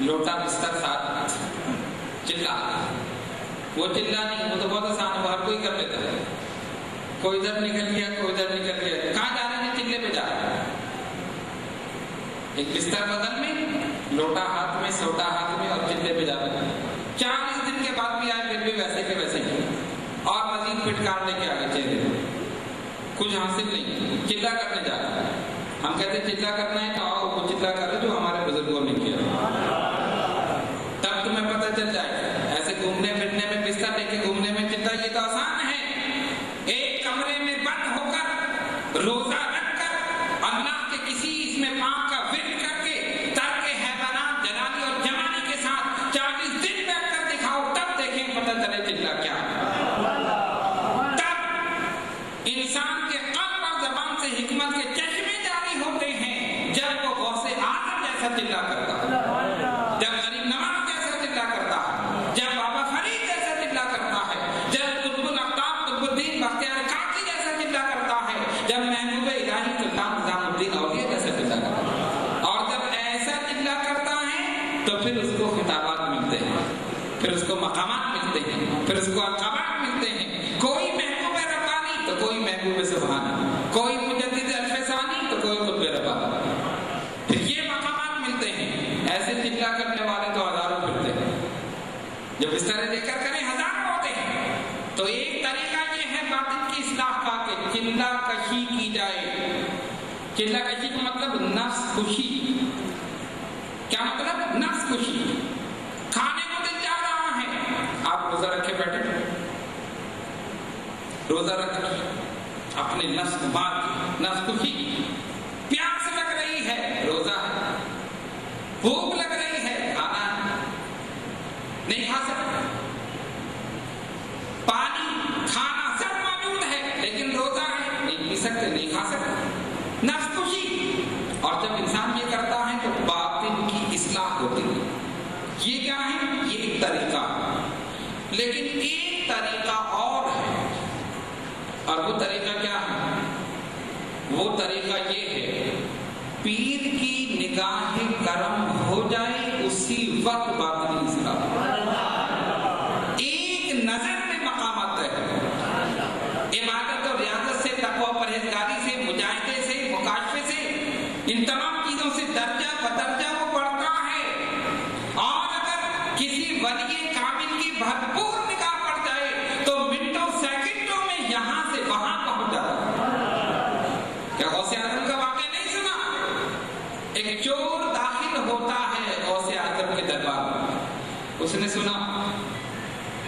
لوٹا بستر ساتھ چلا، وہ چلا نہیں، وہ تو بہت آسان ہے، ہر کوئی کر لیتا ہے، کوئی ادھر نکل گیا کوئی ادھر نکل گیا، کہاں جا رہے ہیں؟ چلے پہ جا رہے ہیں، ایک بستر بغل میں، لوٹا ہاتھ میں، سوٹا ہاتھ میں، اور چلے پہ جا رہے ہیں۔ 40 دن کے بعد بھی آئے، پھر بھی ویسے کے ویسے ہی، اور مزید پھٹکار لے کے آگے چہرے، کچھ حاصل نہیں، چلا کرنے جا رہا ہے۔ ہم کہتے ہیں چلا کرنا ہے تو آؤ وہ چلا کر رہے جو ہمارے بزرگوں نے کیا، تب تمہیں پتہ چل جائے۔ ایسے گھومنے پھرنے میں، بستر لے کے گھومنے میں چلا، یہ تو آسان ہے۔ ایک کمرے میں بند ہو کر، روزہ رکھ کر، اللہ کے کسی اس میں پاک کا ورد کر کے، ترک حیوانات جلالی اور جمالی کے ساتھ 40 دن بیٹھ کر دکھاؤ، تب دیکھیں پتہ چلے چلا کیا ہے۔ تب انسان کے قلب اور زبان سے حکمت کے چشمے جاری ہوتے ہیں، جب وہ غوث اعظم جیسا چلا کرتا ہے، جب غریب نواز جیسا چلا کرتا ہے، جب بابا فرید جیسا چلا کرتا ہے، جب قطب الاقطاب قطب الدین بختیار کاکی جیسا چلا کرتا ہے، جب محبوب الہی سلطان نظام الدین اولیاء جیسا چلا کرتا ہے۔ اور جب ایسا چلا کرتا ہے تو پھر اس کو خطابات ملتے ہیں، پھر اس کو مقامات ملتے ہیں، پھر اس کو القابات ملتے ہیں۔ کوئی محبوب ربانی تو کوئی محبوب سبحانی، کوئی مجدد الف ثانی تو کوئی قطب ربانی، پھر یہ مقامات ملتے ہیں۔ ایسے چلا کرنے والے تو ہزاروں پھرتے ہیں، جب اس طرح لے کر کریں ہزاروں ہوتے ہیں۔ تو ایک طریقہ یہ ہے باطن کی اصلاح کا کہ چلا کشی کی جائے۔ چلا کشی کا مطلب نفس خوشی۔ کیا مطلب؟ نفس خوشی۔ کھانے کو دل چاہ رہا ہے، آپ روزہ رکھے بیٹھے، روزہ رکھ اپنے نفس کو مار کے، نفس خوشی، پیاس لگ رہی ہے، روزہ ہے، بھوک لگ رہی ہے، کھانا ہے، نہیں کھا سکتے، پانی کھانا سب موجود ہے لیکن روزہ ہے، نہیں پی سکتے، نہیں کھا سکتے، نفس خوشی۔ اور جب انسان یہ کرتا ہے تو باطن کی اصلاح ہوتی ہے۔ یہ کیا ہے؟ یہ ایک طریقہ ہے، لیکن ایک طریقہ اور ہے، اور وہ طریقہ کیا ہے؟ وہ طریقہ یہ ہے، پیر کی نگاہ کرم ہو جائے اسی وقت باطنی اصلاح، ایک نظر میں مقامات ہے، عبادت اور ریاضت سے، تقوی پرہیزگاری سے، مجاہدے سے، مکاشفے سے، ان تمام چیزوں سے درجہ بدرجہ وہ بڑھتا ہے۔ اور اگر کسی ولی کامل کی بھرپور نگاہ پڑ جائے تو منٹوں سیکنڈوں میں یہاں سے وہاں پہنچ جاتا ہے۔ کیا غوث اعظم کا واقعہ نہیں سنا؟ ایک چور داخل ہوتا ہے غوث اعظم کے دربار میں، اس نے سنا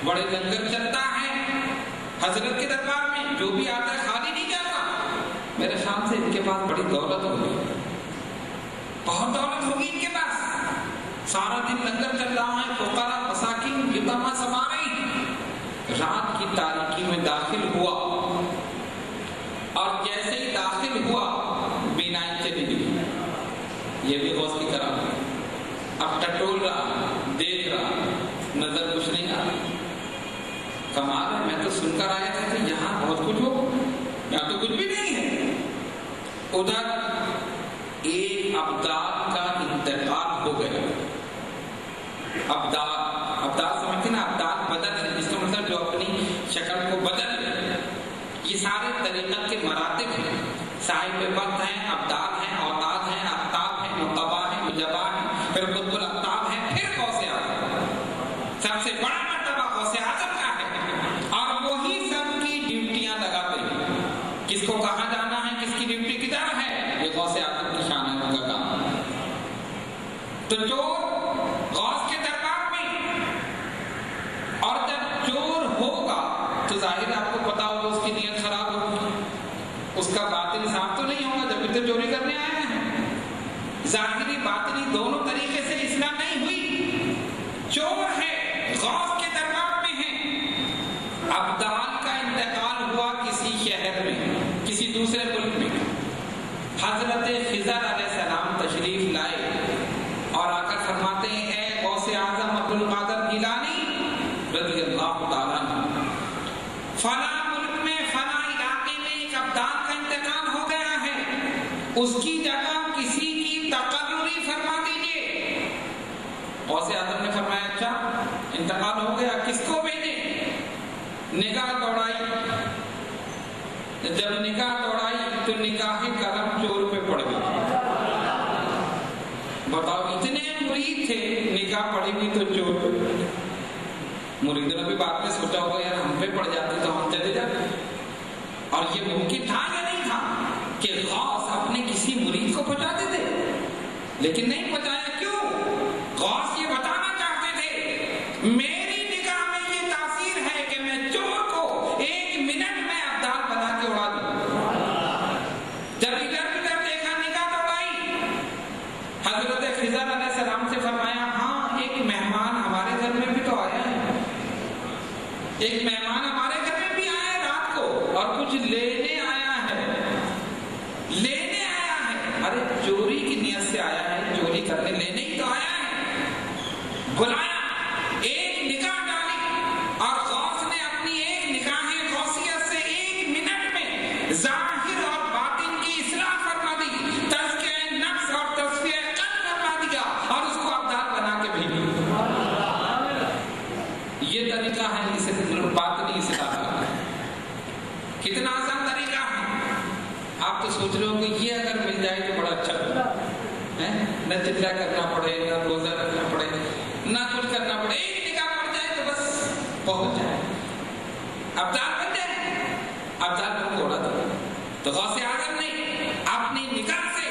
بڑے لنگر چلتا ہے حضرت کے دربار میں، جو بھی آتا ہے خالی نہیں جاتا، میرے خیال سے ان کے پاس بڑی دولت ہوگی، بہت دولت ہوگی ان کے پاس، سارا دن لنگر چل رہا ہے، فقراء مساکین یتیماں سما رہی ہیں۔ رات کی تاریکی میں داخل ہوا، اور جیسے ہی داخل ہوا بینائی چلی گئی، یہ بھی غوث کی کرام، اب ٹٹول رہا، دیکھ رہا، نظر کچھ نہیں آ رہا۔ کمال ہے، میں تو سن کر آیا تھا کہ یہاں بہت کچھ ہو، یہاں تو کچھ بھی نہیں ہے۔ ادھر ایک ابدال کا انتقال ہو گیا۔ ابدال سمجھتے نا، ابدال بدل ہے، جس کا مطلب جو اپنی شکل کو بدل ہے۔ یہ سارے طریقت کے مراتب ہیں، صاحب وقت ہیں، ابدال ہیں، اوتاد ہیں، اقطاب ہیں، نقبا ہیں، مجبا ہیں، پھر قطب الاقطاب ہیں، پھر غوث اعظم۔ سب سے بڑا مرتبہ غوث اعظم کا ہے، اور وہی سب کی ڈیوٹیاں لگاتے ہیں، کس کو کہاں جانا ہے، کس کی ڈیوٹی کدھر ہے، یہ غوث اعظم کی شان ہے، ان کا کام۔ تو چور غوث کے دربار میں، اور جب چور ہوگا تو ظاہر آپ کو پتا ہوگا اس کی نیت خراب ہوگی، اس کا باطن صاف تو نہیں ہوگا، جب ادھر چوری کرنے آیا ہے۔ ظاہری باطنی دونوں طریقے سے اصلاح نہیں ہوئی، چور ہے، غوث کے دربار میں ہے، ابدال کا انتقال ہوا کسی شہر میں، کسی دوسرے ملک میں، حضرت خضر علیہ السلام تشریف لائے اور آ کر فرماتے ہیں، اے غوث اعظم عبد القادر گیلانی رضی اللہ تعالیٰ عنہ، فلاں ملک میں فلاں علاقے میں ایک ابدال کا انتقال ہو گیا ہے، اس کی جگہ کسی کی تقرری فرما دیجیے۔ انتقال ہو گیا، کس کو بھیجے؟ نگاہ دوڑائی، جب نگاہ دوڑائی تو نگاہ قلم چور پہ پڑ گئی۔ بتاؤ، اتنے مرید تھے، نگاہ پڑی ہوئی تو چور پہ۔ مریدوں نے بھی بعد میں سوچا ہوگا یار ہم پہ پڑ جاتے تو ہم چلے جاتے۔ اور یہ ممکن تھا یا نہیں تھا کہ غوث اپنے کسی مرید کو پہنچا دیتے؟ لیکن نہیں پہنچایا۔ کیوں؟ غوث یہ بتانا چاہتے تھے میری نگاہ میں یہ تاثیر ہے کہ میں چور کو 1 منٹ میں ابدال بنا کے اڑا دوں۔ جب ادھر ادھر دیکھا، نگاہ دوڑائی، حضرت خضر علیہ السلام سے فرمایا ہاں ایک مہمان ہمارے گھر میں بھی تو آیا ہے، ایک مہمان ہمارے گھر میں بھی آیا ہے رات کو اور کچھ لینے آیا ہے، لینے آیا ہے۔ ارے چوری کی نیت سے آیا ہے، چوری کرنے لینے ہی تو آیا ہے۔ بلایا، ایک نگاہ ڈالی اور غوث نے اپنی ایک نگاہ غوثیت سے 1 منٹ میں ظاہر اور باطن کی اصلاح فرما دی، تزکیہ نفس اور تصفیہ قلب فرما دیا اور اس کو ابدال بنا کے بھیجا۔ یہ طریقہ ہے اسے باطنی اصلاح کا۔ کتنا آسان طریقہ ہے۔ آپ تو سوچ رہے ہو کہ یہ اگر مل جائے تو بڑا اچھا ہے، نہ چلا کرنا پڑے، نہ روزہ رکھنا پڑے، نہ کچھ کرنا پڑے، ایک نگاہ پڑ جائے تو بس پہنچ جائے، ابدال بن جائے، ابدال بن کو اڑا دو۔ تو غوث اعظم نے اپنی نگاہ سے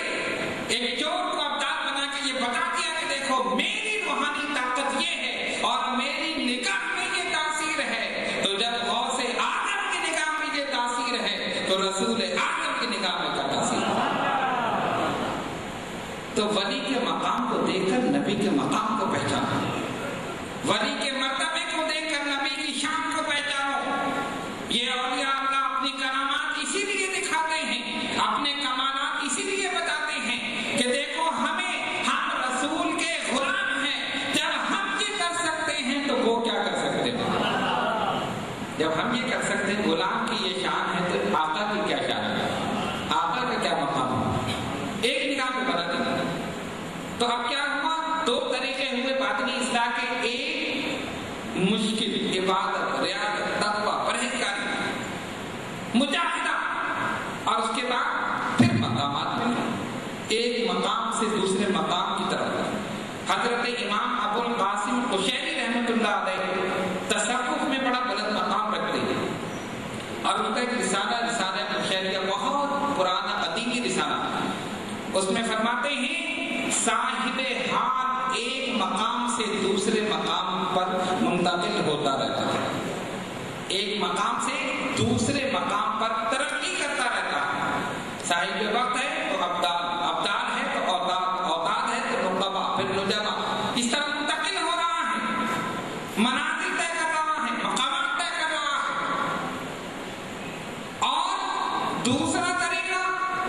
ایک چور کو ابدال بنا کے یہ بتا دیا کہ دیکھو میری روحانی طاقت یہ ہے اور میری نگاہ میں یہ تاثیر ہے۔ تو جب غوث اعظم کی نگاہ میں یہ تاثیر ہے تو رسول اعظم کی نگاہ میں کیا تاثیر ہے؟ تو ولی کے مقام کو دیکھ کر نبی کے مقام کو پہچانو، ولی کے مرتبے کو دیکھ کر نبی کی شان کو پہچانو۔ یہ اولیاء اللہ اپنی کرامات اسی لیے دکھاتے ہیں، اپنے کمالات اسی لیے بتاتے ہیں کہ دیکھو ہم رسول کے غلام ہیں، جب ہم یہ کر سکتے ہیں تو وہ کیا کر سکتے ہیں؟ جب ہم یہ کر سکتے ہیں، غلام کی یہ شان ہے تو آقا کی کیا شان ہے، آقا کا کیا مقام ہے؟ ایک نگاہ میں بنا دیں۔ تو اب کیا ہوا؟ 2 طریقے ہوئے باطنی اصلاح کے، ایک مشکل عبادت، ریاضت، تقویٰ، پرہیزگاری، مجاہدہ، اور اس کے بعد پھر مقامات میں ایک مقام سے دوسرے مقام کی طرف۔ حضرت امام ابو القاسم قشیری رحمۃ اللہ علیہ تصوف میں بڑا بلند مقام رکھتے ہیں اور ان کا ایک رسالہ قشیریہ بہت پرانا ادیبی رسالہ، اس میں فرماتے ہیں صاحب حال ایک مقام سے دوسرے مقام پر منتقل ہوتا رہتا ہے، ایک مقام سے دوسرے مقام پر ترقی کرتا رہتا ہے۔ صاحب وقت ہے تو ابدال، ابدال ہے تو اوتاد، اوتاد ہے تو نقبہ، پھر نجبہ، اس طرح منتقل ہو رہا ہے، منازل طے کر رہا ہے، مقامات طے کر رہا ہے۔ اور دوسرا طریقہ،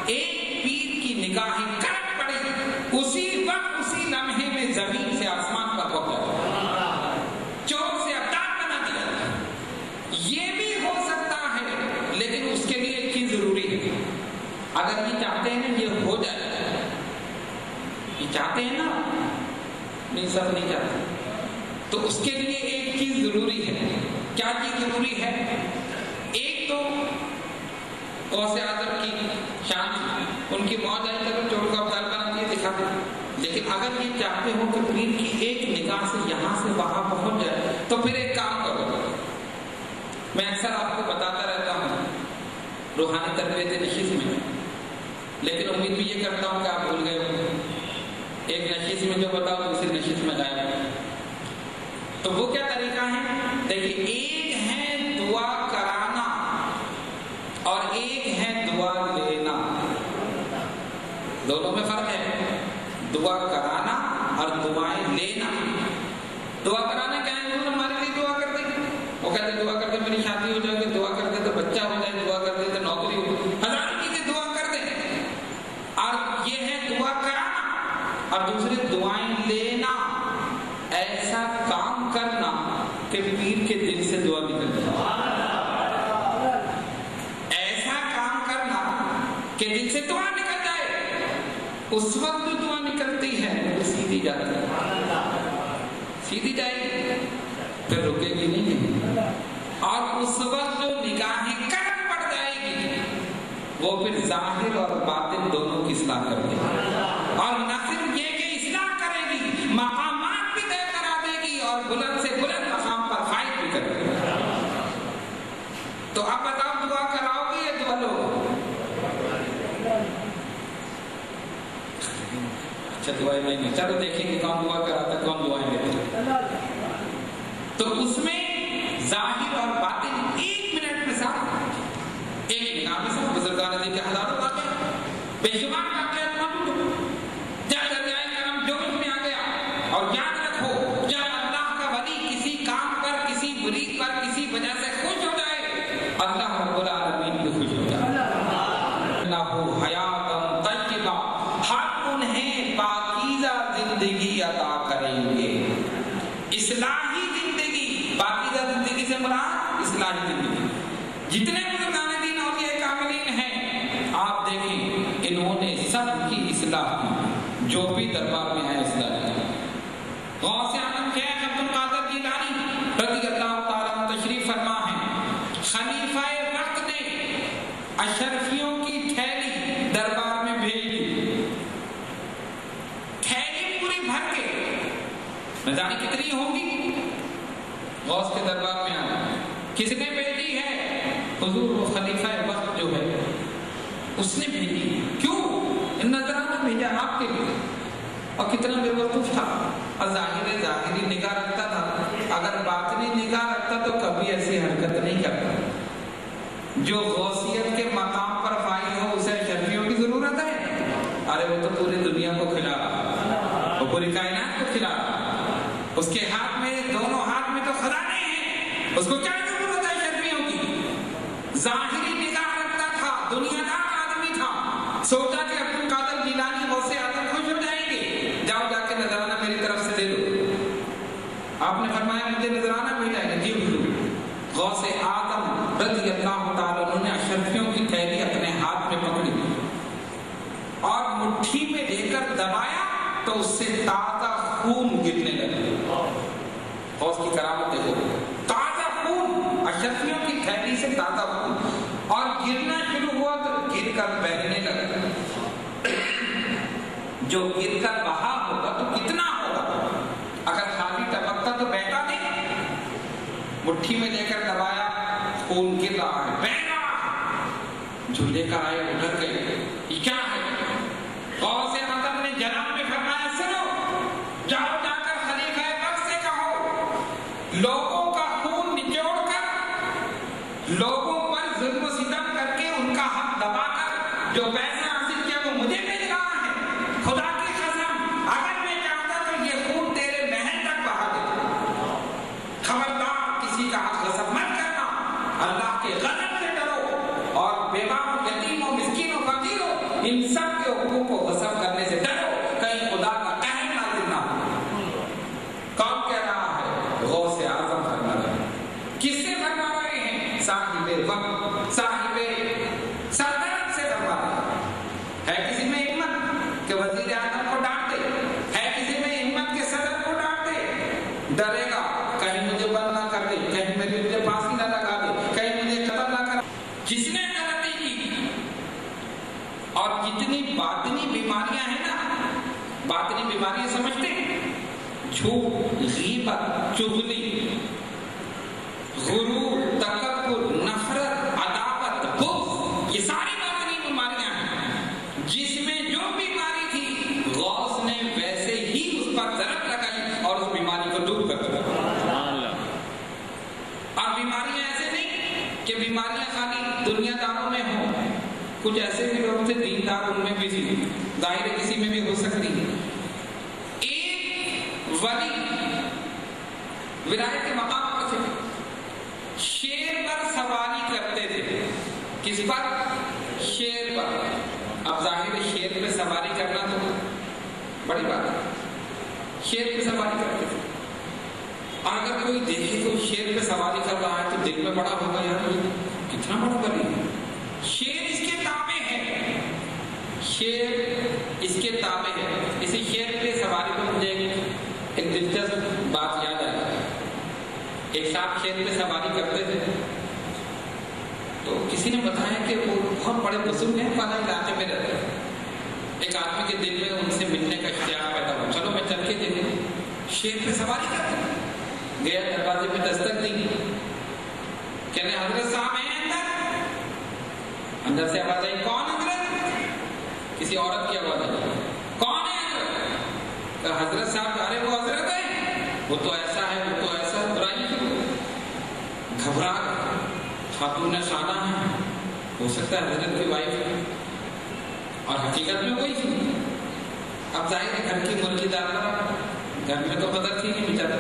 ایک پیر کی نگاہیں کڑک پڑی، اسی وقت اسی لمحے میں زمین سے آسمان پر پہنچا، چور سے ابدال بنا دیا۔ یہ بھی ہو سکتا ہے، لیکن اس کے لیے ایک چیز ضروری ہے۔ اگر یہ چاہتے ہیں نا یہ ہو جائے، یہ چاہتے ہیں نا، نہیں سب نہیں چاہتے، تو اس کے لیے ایک چیز ضروری ہے۔ کیا چیز ضروری ہے؟ ایک تو غوث اعظم کی شان، ان کی موت آئی تک چور کو ابدال بنا کے دکھا دیں، لیکن اگر یہ چاہتے ہو کہ پیر کی ایک نگاہ سے یہاں سے وہاں پہنچ جائے تو پھر ایک کام کرو۔ میں اکثر آپ کو بتاتا رہتا ہوں روحانی تربیت نشست میں، لیکن امید بھی یہ کرتا ہوں کہ آپ بھول گئے ہو۔ ایک نشست میں جو بتاؤ دوسری نشست میں جائے، تو وہ کیا طریقہ ہے؟ دیکھیے، ایک ہے دعا کرانا اور ایک ہے دعا لینا، دونوں میں فرق ہے۔ دعا کرانا اور دعائیں لینا۔ دعا کرانا کیا ہے؟ ہمارے لیے دعا کرتے، وہ کہتے دعا کرتے میری شادی ہو جائے گی، دعا کرتے تو بچہ ہو جائے، دعا کرتے تو نوکری ہو، ہزار چیزیں دعا کرتے۔ اور یہ ہے دعا کرانا، اور دوسرے دعائیں لینا، ایسا کام کرنا کہ پیر کے دل سے دعا نکل جائے، ایسا کام کرنا کہ دل سے دعا نکل جائے۔ اس وقت جو دعا نکلتی ہے وہ سیدھی جاتی ہے، سیدھی جائے گی۔ پھر رکے گی نہیں، اور اس وقت جو نگاہیں کرم پڑ جائے گی وہ پھر ظاہر اور باطن دونوں کی اصلاح کر دے گی، اور نہ صرف یہ کہ اصلاح کرے گی، مقامات بھی طے کرا دے گی اور بلند سے بلند مقام پر فائد بھی کرے گی۔ تو اب بتاؤ دعا کراؤ گے یا دعا لو؟ اچھا دعائیں نہیں، چلو دیکھیں گے کون دعا کراتا کون دعائیں دیتا۔ تو اس میں ظاہر اور باطن ایک منٹ میں ساتھ، ایک نگاہ میں ساتھ بزرگان دین کے ہزاروں واقعہ، بے شمار واقعات موجود، جب دریائے کرم جوش میں آ گیا۔ اور یاد رکھو جب اللہ کا ولی کسی کام پر، کسی مرید پر کسی وجہ سے خوش ہو جائے، اللہ رب العالمین بھی خوش ہو جائے۔ لہو حیاتن طیبہ، ہم انہیں پاکیزہ زندگی عطا کریں گے، اصلاحی زندگی۔ پاکیزہ زندگی سے مراد اصلاحی زندگی۔ جتنے بزرگان دین اولیاء کاملین ہیں آپ دیکھیں انہوں نے سب کی اصلاح کی، جو بھی دربار میں آئے اصلاح کی۔ غوث اعظم شیخ عبد القادر جیلانی رضی اللہ تعالیٰ تشریف فرما ہے، خلیفہ وقت نے اشرفیوں کی تھیلی دربار میں بھیج دی، تھیلی پوری بھر کے، نہ جانے کتنی ہوگی، غوث کے دربار میں آنا۔ کس نے بھیجی ہے؟ حضور وہ خلیفہ وقت جو ہے اس نے بھیجی۔ کیوں؟ نذرانہ بھیجا آپ کے لیے، اور کتنا بے وقوف تھا، اور ظاہری نگاہ رکھتا تھا، اگر باطنی نگاہ رکھتا تو کبھی ایسی حرکت نہیں کرتا۔ جو غوثیت کے مقام پر فائز ہو اسے اشرفیوں کی ضرورت ہے؟ ارے وہ تو پوری دنیا کو کھلا رہا، وہ پوری کائنات کو کھلا رہا، اس کے ہاتھ میں، دونوں ہاتھ میں تو خزانے ہیں، اس کو کیا ضرورت ہے اشرفیوں کی؟ ظاہری نگاہ رکھتا تھا، دنیا دار آدمی تھا، سوچا کہ عبد القادر جیلانی غوث اعظم خوش ہو جائیں گے، جاؤ جا کے نذرانہ میری طرف سے دے دو۔ آپ نے فرمایا مجھے نذرانہ بھیجا ہے؟ جی حضور۔ غوث اعظم رضی اللہ تعالیٰ عنہ نے اشرفیوں کی تھیلی اپنے ہاتھ میں پکڑی اور مٹھی میں لے کر دبایا تو اس سے تازہ خون گرنے لگا۔ غوث کی کرامت دیکھو، تازہ خون، اشرفیوں کی تھیلی سے تازہ خون، اور گرنا شروع ہوا تو گر کر بہنے لگا۔ جو گر کر بہا ہوگا تو کتنا ہوگا، اگر خالی ٹپکتا تو بہتا نہیں۔ مٹھی میں لے کر دبایا، خون گر رہا ہے، بہہ رہا ہے، جو لے کر آئے ادھر گئے، یہ کیا ہے؟ غوث اعظم نے جناب میں فرمایا سنو، جاؤ جا کر خلیفہ وقت سے کہو لوگوں کا خون نچوڑ کر، لوگوں پر ظلم و ستم کر کے ان کا حق دبا کر جو پیسہ حاصل کیا وہ مجھے بھیج رہا ہے، خدا کی قسم اگر میں چاہتا تو یہ خون تیرے محل تک بہا دیتا۔ خبردار کسی کا حق غصب مت کرنا، اللہ کے غضب سے ڈرو، اور بیواؤں، یتیموں، مسکینوں، فقیروں، ان سب کے حقوق کو غصب کرنے سے ڈرو، کہیں خدا کا قہر نازل نہ ہو۔ کون کہہ رہا ہے؟ غوث اعظم فرما رہے ہیں۔ کس سے فرما رہے ہیں؟ صاحب وقت، صاحب سلطنت سے فرما رہے ہیں۔ ہے کسی میں ہمت کہ وزیر اعظم کو ڈانٹ دے؟ ہے کسی میں ہمت کہ صدر کو ڈانٹ دے؟ ڈرے گا کہیں مجھے بند نہ کر دے، کہیں مجھے پھانسی نہ لگا دے، کہیں مجھے قتل نہ کر۔ جس نے غلطی کی، اور جتنی باطنی بیماریاں ہیں نا، باطنی بیماریاں سمجھتے ہیں، جھوٹ، غیبت، چغلی، غرور، تکبر، نفرت، عداوت، بغض، یہ ساری باطنی بیماریاں ہیں۔ جس میں جو بیماری تھی غوث نے ویسے ہی اس پر ضرب لگائی اور اس بیماری کو دور کر دیا۔ اور بیماریاں ایسے نہیں کہ بیماریاں خالی دنیا داروں میں ہوں، کچھ ایسے بھی لوگ تھے دیندار ان میں بھی تھی، ظاہر کسی میں بھی ہو سکتی۔ ایک ولی ولایت کے مقام پر تھے، شیر پر سواری کرتے تھے۔ کس پر؟ شیر پر۔ اب ظاہر شیر پہ سواری کرنا تو بڑی بات ہے، شیر پہ سواری کرتے تھے، اور اگر کوئی دیکھے تو شیر پہ سواری کر رہا ہے تو دل میں بڑا ہوگا، یار کتنا بڑا ولی ہے، شیر اس کے تابع ہے، شیر اس کے تابع ہے۔ اسی شیر پہ سواری پر مجھے ایک دلچسپ بات یاد آئی۔ ایک صاحب شیر پہ سواری کرتے تھے، تو کسی نے بتایا کہ وہ بہت بڑے بزرگ ہیں، فلاں علاقے میں رہتے ہیں. ایک آدمی کے دل میں ان سے ملنے کا اشتیاق پیدا ہوا، چلو میں چل کے دیکھوں. شیر پہ سواری کرتے گیا، دروازے پہ دستک دی، کہنے حضرت صاحب ہیں اندر. اندر سے آواز آئی، کون حضرت؟ کسی عورت کی آواز آئی، کون ہے حضرت؟ کہ حضرت صاحب، ارے وہ حضرت ہے، وہ تو ایسا ہے، وہ تو ایسا ہے. برائی گھبرا خاتون خانہ ہے، ہو سکتا ہے حضرت کی وائف ہے، اور حقیقت میں وہی تھی. اب ظاہر ہے گھر کی مرغی دار، گھر میں تو قدر تھی نہیں بیچارہ.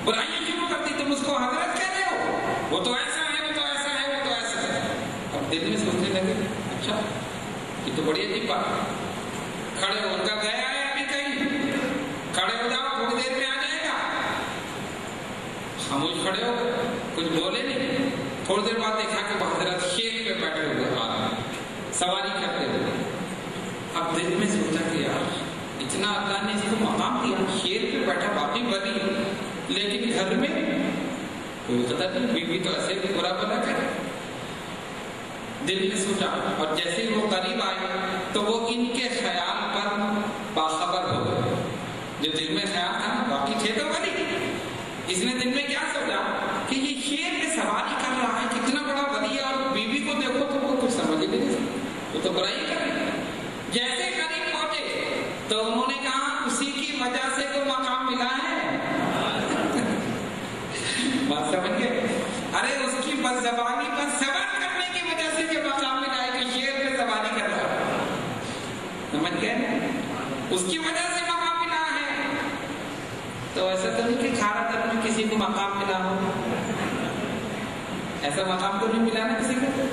برائیاں شروع کرتی، تم اس کو حضرت کہہ رہے ہو، وہ تو ایسا ہے، وہ تو ایسا ہے، وہ تو ایسا ہے. اب دل میں سوچنے لگے، اچھا یہ تو بڑی عجیب بات ہے. کھڑے ہو، ان کا گیا ہے ابھی کہیں، کھڑے ہو جاؤ، تھوڑی دیر میں آ جائے گا. خاموش کھڑے ہو، کچھ بولے نہیں. تھوڑی دیر بعد دیکھا کہ حضرت شیر پہ بیٹھے ہوئے، سواری کرتے ہوئے. اب دل میں سوچا کہ یار اتنا اللہ نے اس کو مقام دیا، شیر پہ بیٹھا، باقی بری، لیکن گھر میں کوئی قدر نہیں، بیوی تو ایسے بھی برا بلا کرے. دل میں سوچا، اور جیسے ہی وہ قریب آئے تو وہ ان کے خیال پر باخبر ہو گئے. جو دل میں خیال تھا، باقی تھے تو بلی. اس نے دل میں کیا سوچا کہ یہ شیر پہ سواری کر رہا ہے، کتنا بڑا ولی ہے، اور بیوی کو دیکھو تو وہ کچھ سمجھ ہی نہیں، وہ تو برائی کر رہی ہے. جیسے قریب پہنچے تو انہوں نے کہا اسی کی وجہ سے تو مقام ملا ہے. بات سمجھ گئے؟ ارے اس کی بد زبانی پر صبر کرنے کی وجہ سے یہ مقام ملا ہے کہ شیر پہ سواری کر رہا ہے. سمجھ گئے؟ اس کی وجہ سے مقام ملا ہے. تو ایسا تو نہیں کہ کھارا تک میں کسی کو مقام ملا ہو، ایسا مقام تو نہیں ملا نا کسی کو.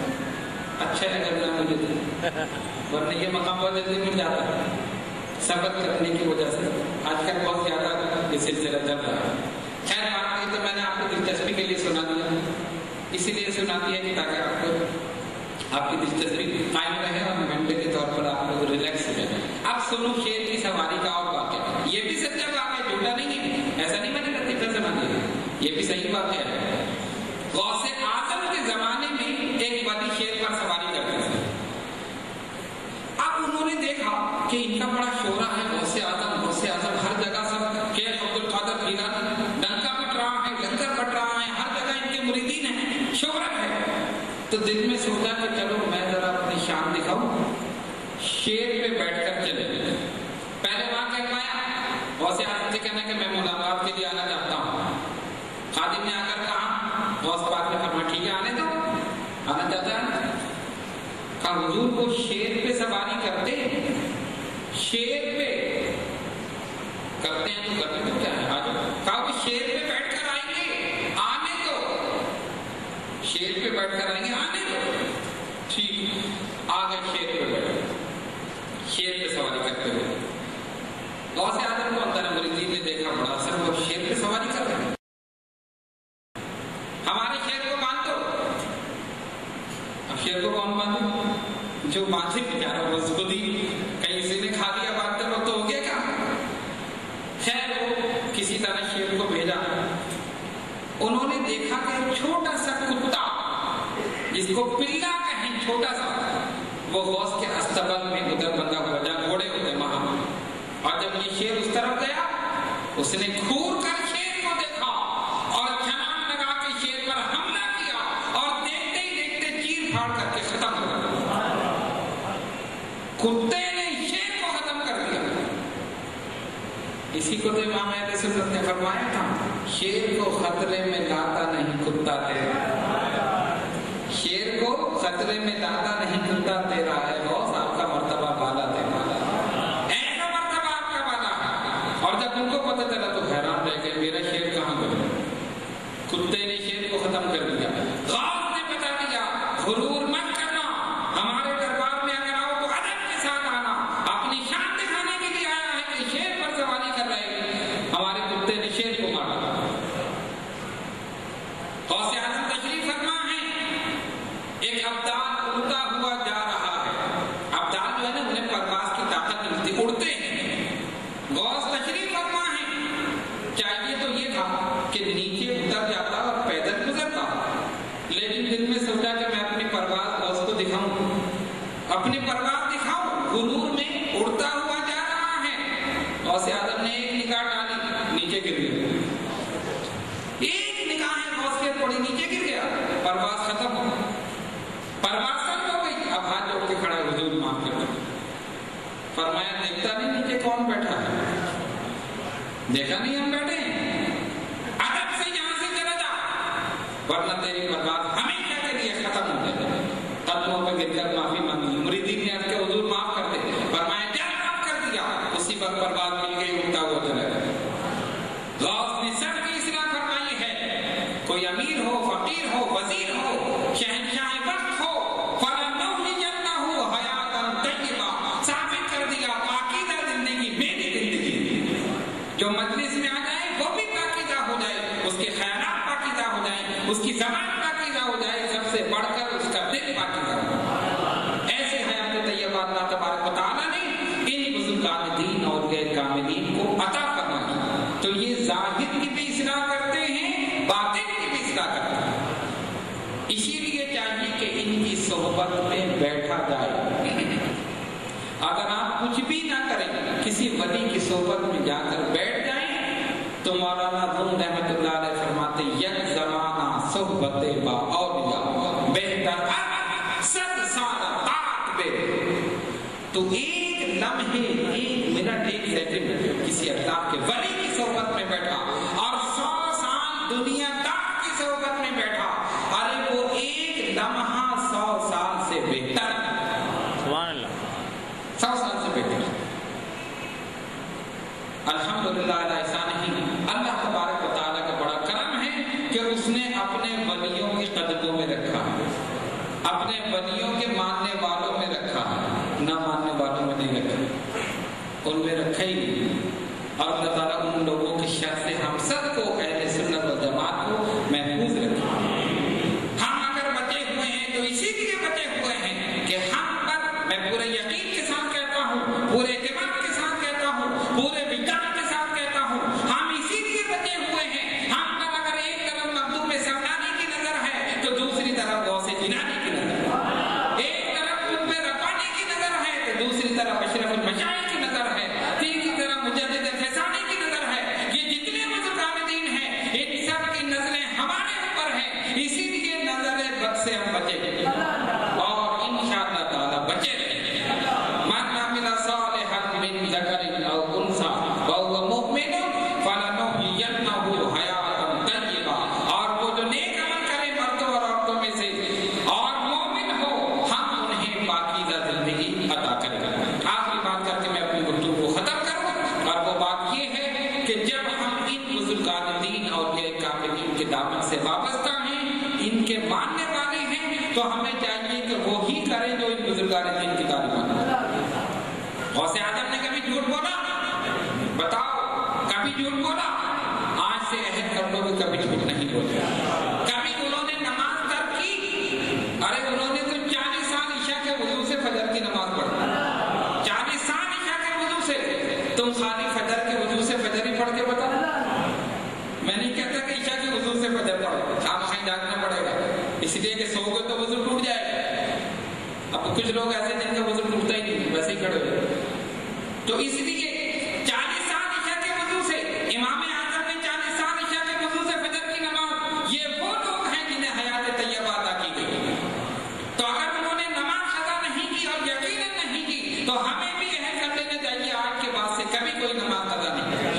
اچھا ہے اگر نہ مجھے تو، ورنہ یہ مقام بہت جلدی مل جاتا ہے صبر کرنے کی وجہ سے. آج کل بہت زیادہ یہ سلسلہ چل رہا ہے. خیر بات نہیں، تو میں نے آپ کو دلچسپی کے لیے سنا دیا، اسی لیے سنا دیا کہ تاکہ آپ کو آپ کی دلچسپی قائم رہے اور گھنٹے کے طور پر آپ لوگ ریلیکس ہو جائیں. اب سنو شیر کی سواری کا اور واقعہ. یہ بھی سچا واقعہ، جھوٹا نہیں ہے، ایسا نہیں میں نے لطیفہ سنا دیا، یہ بھی صحیح واقعہ ہے. غوث اعظم کے زمانے میں ایک ولی شیر پر سواری کرتے تھے. اب انہوں نے دیکھا کہ ان کا بڑا شورا ہے، غوث اعظم، غوث اعظم، ہر جگہ سب شیخ عبد القادر جیلانی ڈنکا پٹ رہا ہے، لنگر پٹ رہا ہے، ہر جگہ ان کے مریدین ہیں، شہرت ہے. تو دل میں سوچا کہ چلو میں ذرا اپنی شان دکھاؤں، شیر پہ بیٹھ کر چلے. پہلے وہاں کہہ پایا، غوث اعظم سے کہنا کہ میں ملاقات کے لیے آنا چاہتا ہوں. خادم نے آ کر کہا، غوث پاک نے فرمایا ٹھیک ہے آنے دو، آنا چاہتا ہے. کہا حضور کو شیر پہ سواری کرتے ہیں، شیر پہ کرتے ہیں تو کرتے تو کیا ہے، آ جاؤ. کہا وہ شیر پہ بیٹھ کر آئیں گے، آنے دو. شیر پہ بیٹھ کر آئیں گے، آنے دو. ٹھیک، آ گئے شیر پہ بیٹھے، شیر پہ سواری کرتے ہوئے. غوث اعظم کو اندر مریدین نے دیکھا، بڑا اثر ہوا، شیر پہ سواری کر رہے ہیں، ہمارے شیر کو باندھ دو. اب شیر کو کون باندھے؟ جو باندھے بیچارہ وہ خود ہی کہیں سے نے کھا لیا باندھتے وقت، تو ہو گیا کیا. خیر وہ کسی طرح شیر کو بھیجا. انہوں نے دیکھا کہ چھوٹا سا کتا جس کو پلا کہیں، چھوٹا سا، وہ غوث کے استبل میں ادھر بندہ ہوا جہاں گھوڑے ہوتے وہاں. اور جب یہ شیر اس طرف گیا، اس نے گھور کر شیر کو دیکھا اور چھلانگ لگا کے شیر پر حملہ کیا، اور دیکھتے ہی دیکھتے چیر پھاڑ کر کے ختم کر دیا. کتے نے شیر کو ختم کر دیا. اسی کو تو امام اہل سنت نے فرمایا تھا، شیر کو خطرے میں لاتا نہیں کتا تیرا. شیر کو خطرے میں لاتا نہیں کتا تیرا ہے. غوث آپ کا مرتبہ بالا تیرا، ایسا مرتبہ آپ کا بالا ہے. اور جب ان کو پتہ چلا تو حیران رہ گئے، میرا شیر کہاں گیا. کتے نے شیر کو ختم کر دیا. غوث نے بتا دیا، غرور مت کرنا، ہمارے دربار میں اگر آؤ تو ادب کے ساتھ آنا. اپنی شان دکھانے کے لیے آیا ہے کہ شیر پر سواری کر رہے ہیں. ہمارے کتے نے شیر کو مارا. غوث اعظم تشریف فرما ہے. ایک ابدال اڑتا ہوا جا رہا ہے. ابدال جو ہے نا، انہیں پرواز کی طاقت ملتی، اڑتے ہیں. غوث تشریف فرما ہے. چاہیے تو یہ تھا کہ نیچے دیکھا نہیں ہم بیٹھے ہیں، ادب سے یہاں سے چلا جا ورنہ تیری برباد ہمیشہ کے لیے ختم ہو جائے۔ قدموں پہ گر کر معافی مانگی، مریدین نے عرض کیا حضور معاف کر دے، فرمایا کیا معاف کر دیا، اسی وقت برباد مل گئی، اٹھتا ہوا چلا گیا۔ غوث نے سب کی اصلاح فرمائی ہے، کوئی امیر ہو، فقیر ہو، وزیر ہو، شہنشاہ وقت ہو، فَلَنُحْيِيَنَّهُ حَيَاةً طَيِّبَةً، ثابت کر دیا پاکیزہ زندگی میری زندگی، جو مجلس میں آ جائے وہ بھی پاکیزہ ہو جائے، اس کے خیالات پاکیزہ ہو جائیں، اس کی زبان پاکیزہ ہو جائے، سب سے بڑھ کر اس کا دل پاکیزہ ہو جائے۔ ایسے حیات طیبہ اللہ تبارک و تعالیٰ نے ان بزرگان دین اور غیر کاملین کو عطا فرمائی۔ تو یہ ظاہر کی بھی اصلاح کرتے ہیں، باطن کی بھی اصلاح کرتے ہیں، اسی لیے چاہیے کہ ان کی صحبت میں بیٹھا جائے۔ اگر آپ کچھ بھی نہ کریں، کسی ولی کی صحبت میں جا کر بیٹھ جائیں تو مولانا روم رحمت اللہ علیہ فرماتے یک زمانہ صحبت با اولیاء بہتر صد سال طاعت بے۔ تو ایک لمحے، ایک منٹ، ایک سیکنڈ کسی اللہ کے ولی کی صحبت میں بیٹھا اور 100 سال دنیا دار کی صحبت میں بیٹھا، ارے وہ ایک لمحہ 100 سال سے بہتر، سبحان اللہ، 100 سال سے بہتر۔ الحمدللہ علی احسانہ، اللہ تبارک و تعالیٰ کا بڑا کرم ہے کہ اس نے اپنے ولیوں کے قدموں میں رکھا، اپنے ولیوں کے ماننے والوں میں رکھا، نہ ماننے والوں میں نہیں رکھا، ان میں رکھا ہی نہیں۔ اور اللہ تعالیٰ ان لوگوں کی شر سے ہم سب کو، اہل سنت والجماعت کو محفوظ رکھے۔ ہم اگر بچے ہوئے ہیں تو اسی لیے بچے ہوئے ہیں کہ ہم پر، میں پورے یقین کے ساتھ کہتا ہوں، پورے اعتماد کے ساتھ کہتا ہوں، پورے وجدان کے ساتھ کہتا ہوں، ہم اسی لیے بچے ہوئے ہیں۔ ہم پر اگر ایک طرف مخدوم سمنانی کی نظر ہے تو دوسری طرف غوث جیلانی کی نظر ہے، ایک طرف قطب ربانی کی نظر ہے تو دوسری طرف اشرف المشائخ کی نظر ہے، تیسری طرف مجدد فیضانی کی نظر ہے۔ یہ جتنے بزرگان دین ہیں ان سب کی نظریں ہمارے اوپر ہیں، اسی لیے نظر بد سے ہم بچے اور انشاءاللہ تعالی بچے رہیں۔ من عمل صالحا من ذکر او انثى وهو مؤمن فلنحيينه حیاة طیبہ، اور وہ جو نیک عمل کرے مردوں اور عورتوں میں سے اور مومن ہو، ہم انہیں پاکیزہ زندگی عطا کریں گے۔ آخری بات کر کے میں اپنی گفتگو کو ختم کروں، اور وہ بات یہ ہے کہ جب ہم ان بزرگان دین اور غیر کاملین کے دامن سے وابستہ ہیں، ان کے ماننے والے ہیں، تو ہمیں چاہیے کہ وہی کریں جو ان بزرگان دین کی تعلیمات ہیں۔ غوث اعظم نے کبھی جھوٹ بولا؟ بتاؤ، کبھی جھوٹ بولا؟ آج سے عہد کر لو کہ کبھی جھوٹ نہیں بولے۔ کبھی انہوں نے نماز ترک کی؟ ارے انہوں نے تو 40 سال عشاء کے وضو سے فجر کی نماز پڑھی، 40 سال عشاء کے وضو سے۔ تم خالی فجر کے وضو سے فجر ہی پڑھ کے بتا۔ میں نہیں کہتا کہ عشاء کے وضو سے فجر پڑھو، آپ کہیں جاگنا پڑے گا، اس لیے کہ سو گئے تو وضو ٹوٹ جائے گا۔ اب کچھ لوگ ایسے جن کا وضو ٹوٹتا ہی نہیں، ویسے ہی کھڑے ہوئے۔ تو اس لیے 40 سال عشاء کے وضو سے، امام اعظم نے 40 سال عشاء کے وضو سے فجر کی نماز، یہ وہ لوگ ہیں جنہیں حیات طیبہ عطا کی گئی۔ تو اگر انہوں نے نماز ادا نہیں کی اور یقیناً نہیں کی تو ہمیں بھی عہد کر لینا چاہیے آج کے بعد سے کبھی کوئی نماز ادا نہیں کرے۔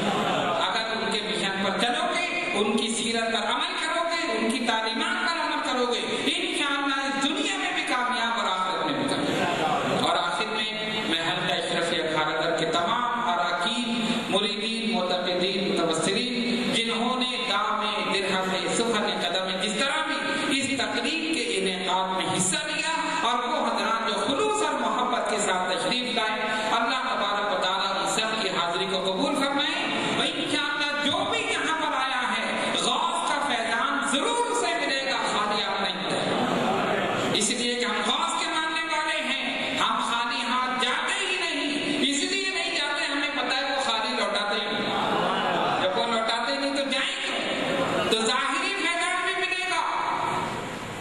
اگر ان کے مشن پر چلو گے، ان کی سیرت پر عمل کرو گے، ان کی تعلیمات پر عمل کرو گے، انشاءاللہ اس دنیا میں بھی کامیاب اور آخرت میں بھی کامیاب۔ اور آخر میں حلقہ اشرفیہ کھارگر کے تمام اراکین، مریدین، معتقدین، متبصرین جنہوں نے دام درہم سخن قدم جس طرح بھی اس تقریب کے انعقاد میں حصہ لیا، اور وہ حضرات جو خلوص اور محبت کے ساتھ تشریف لائے، اللہ تبارک و تعالیٰ ان سب کی حاضری کو قبول فرمائے۔ اور انشاءاللہ جو بھی یہاں پر آیا ہے غوث کا فیضان ضرور اسے ملے گا، خالی آپ نہیں ملے، اس لیے کہ ہم غوث کے ماننے والے ہیں، ہم خالی ہاتھ جاتے ہی نہیں، اس لیے نہیں جاتے، ہمیں پتہ ہے وہ خالی لوٹاتے ہی نہیں، جب وہ لوٹاتے نہیں تو جائیں گے۔ تو ظاہری فیضان بھی ملے گا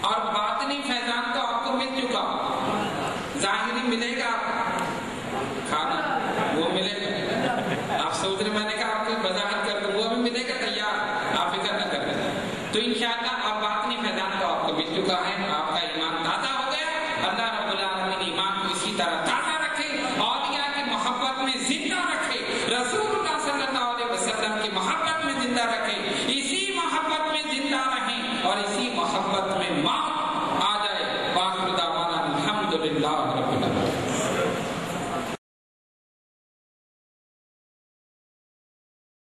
اور باطنی فیضان تو آپ کو مل چکا، ظاہری ملے گا، کھانا وہ ملے گا، آپ سوچ رہے میں نے کہا آپ کو وضاحت کر دوں، وہ بھی ملے گا تیار، آپ فکر نہ کریں۔ تو انشاءاللہ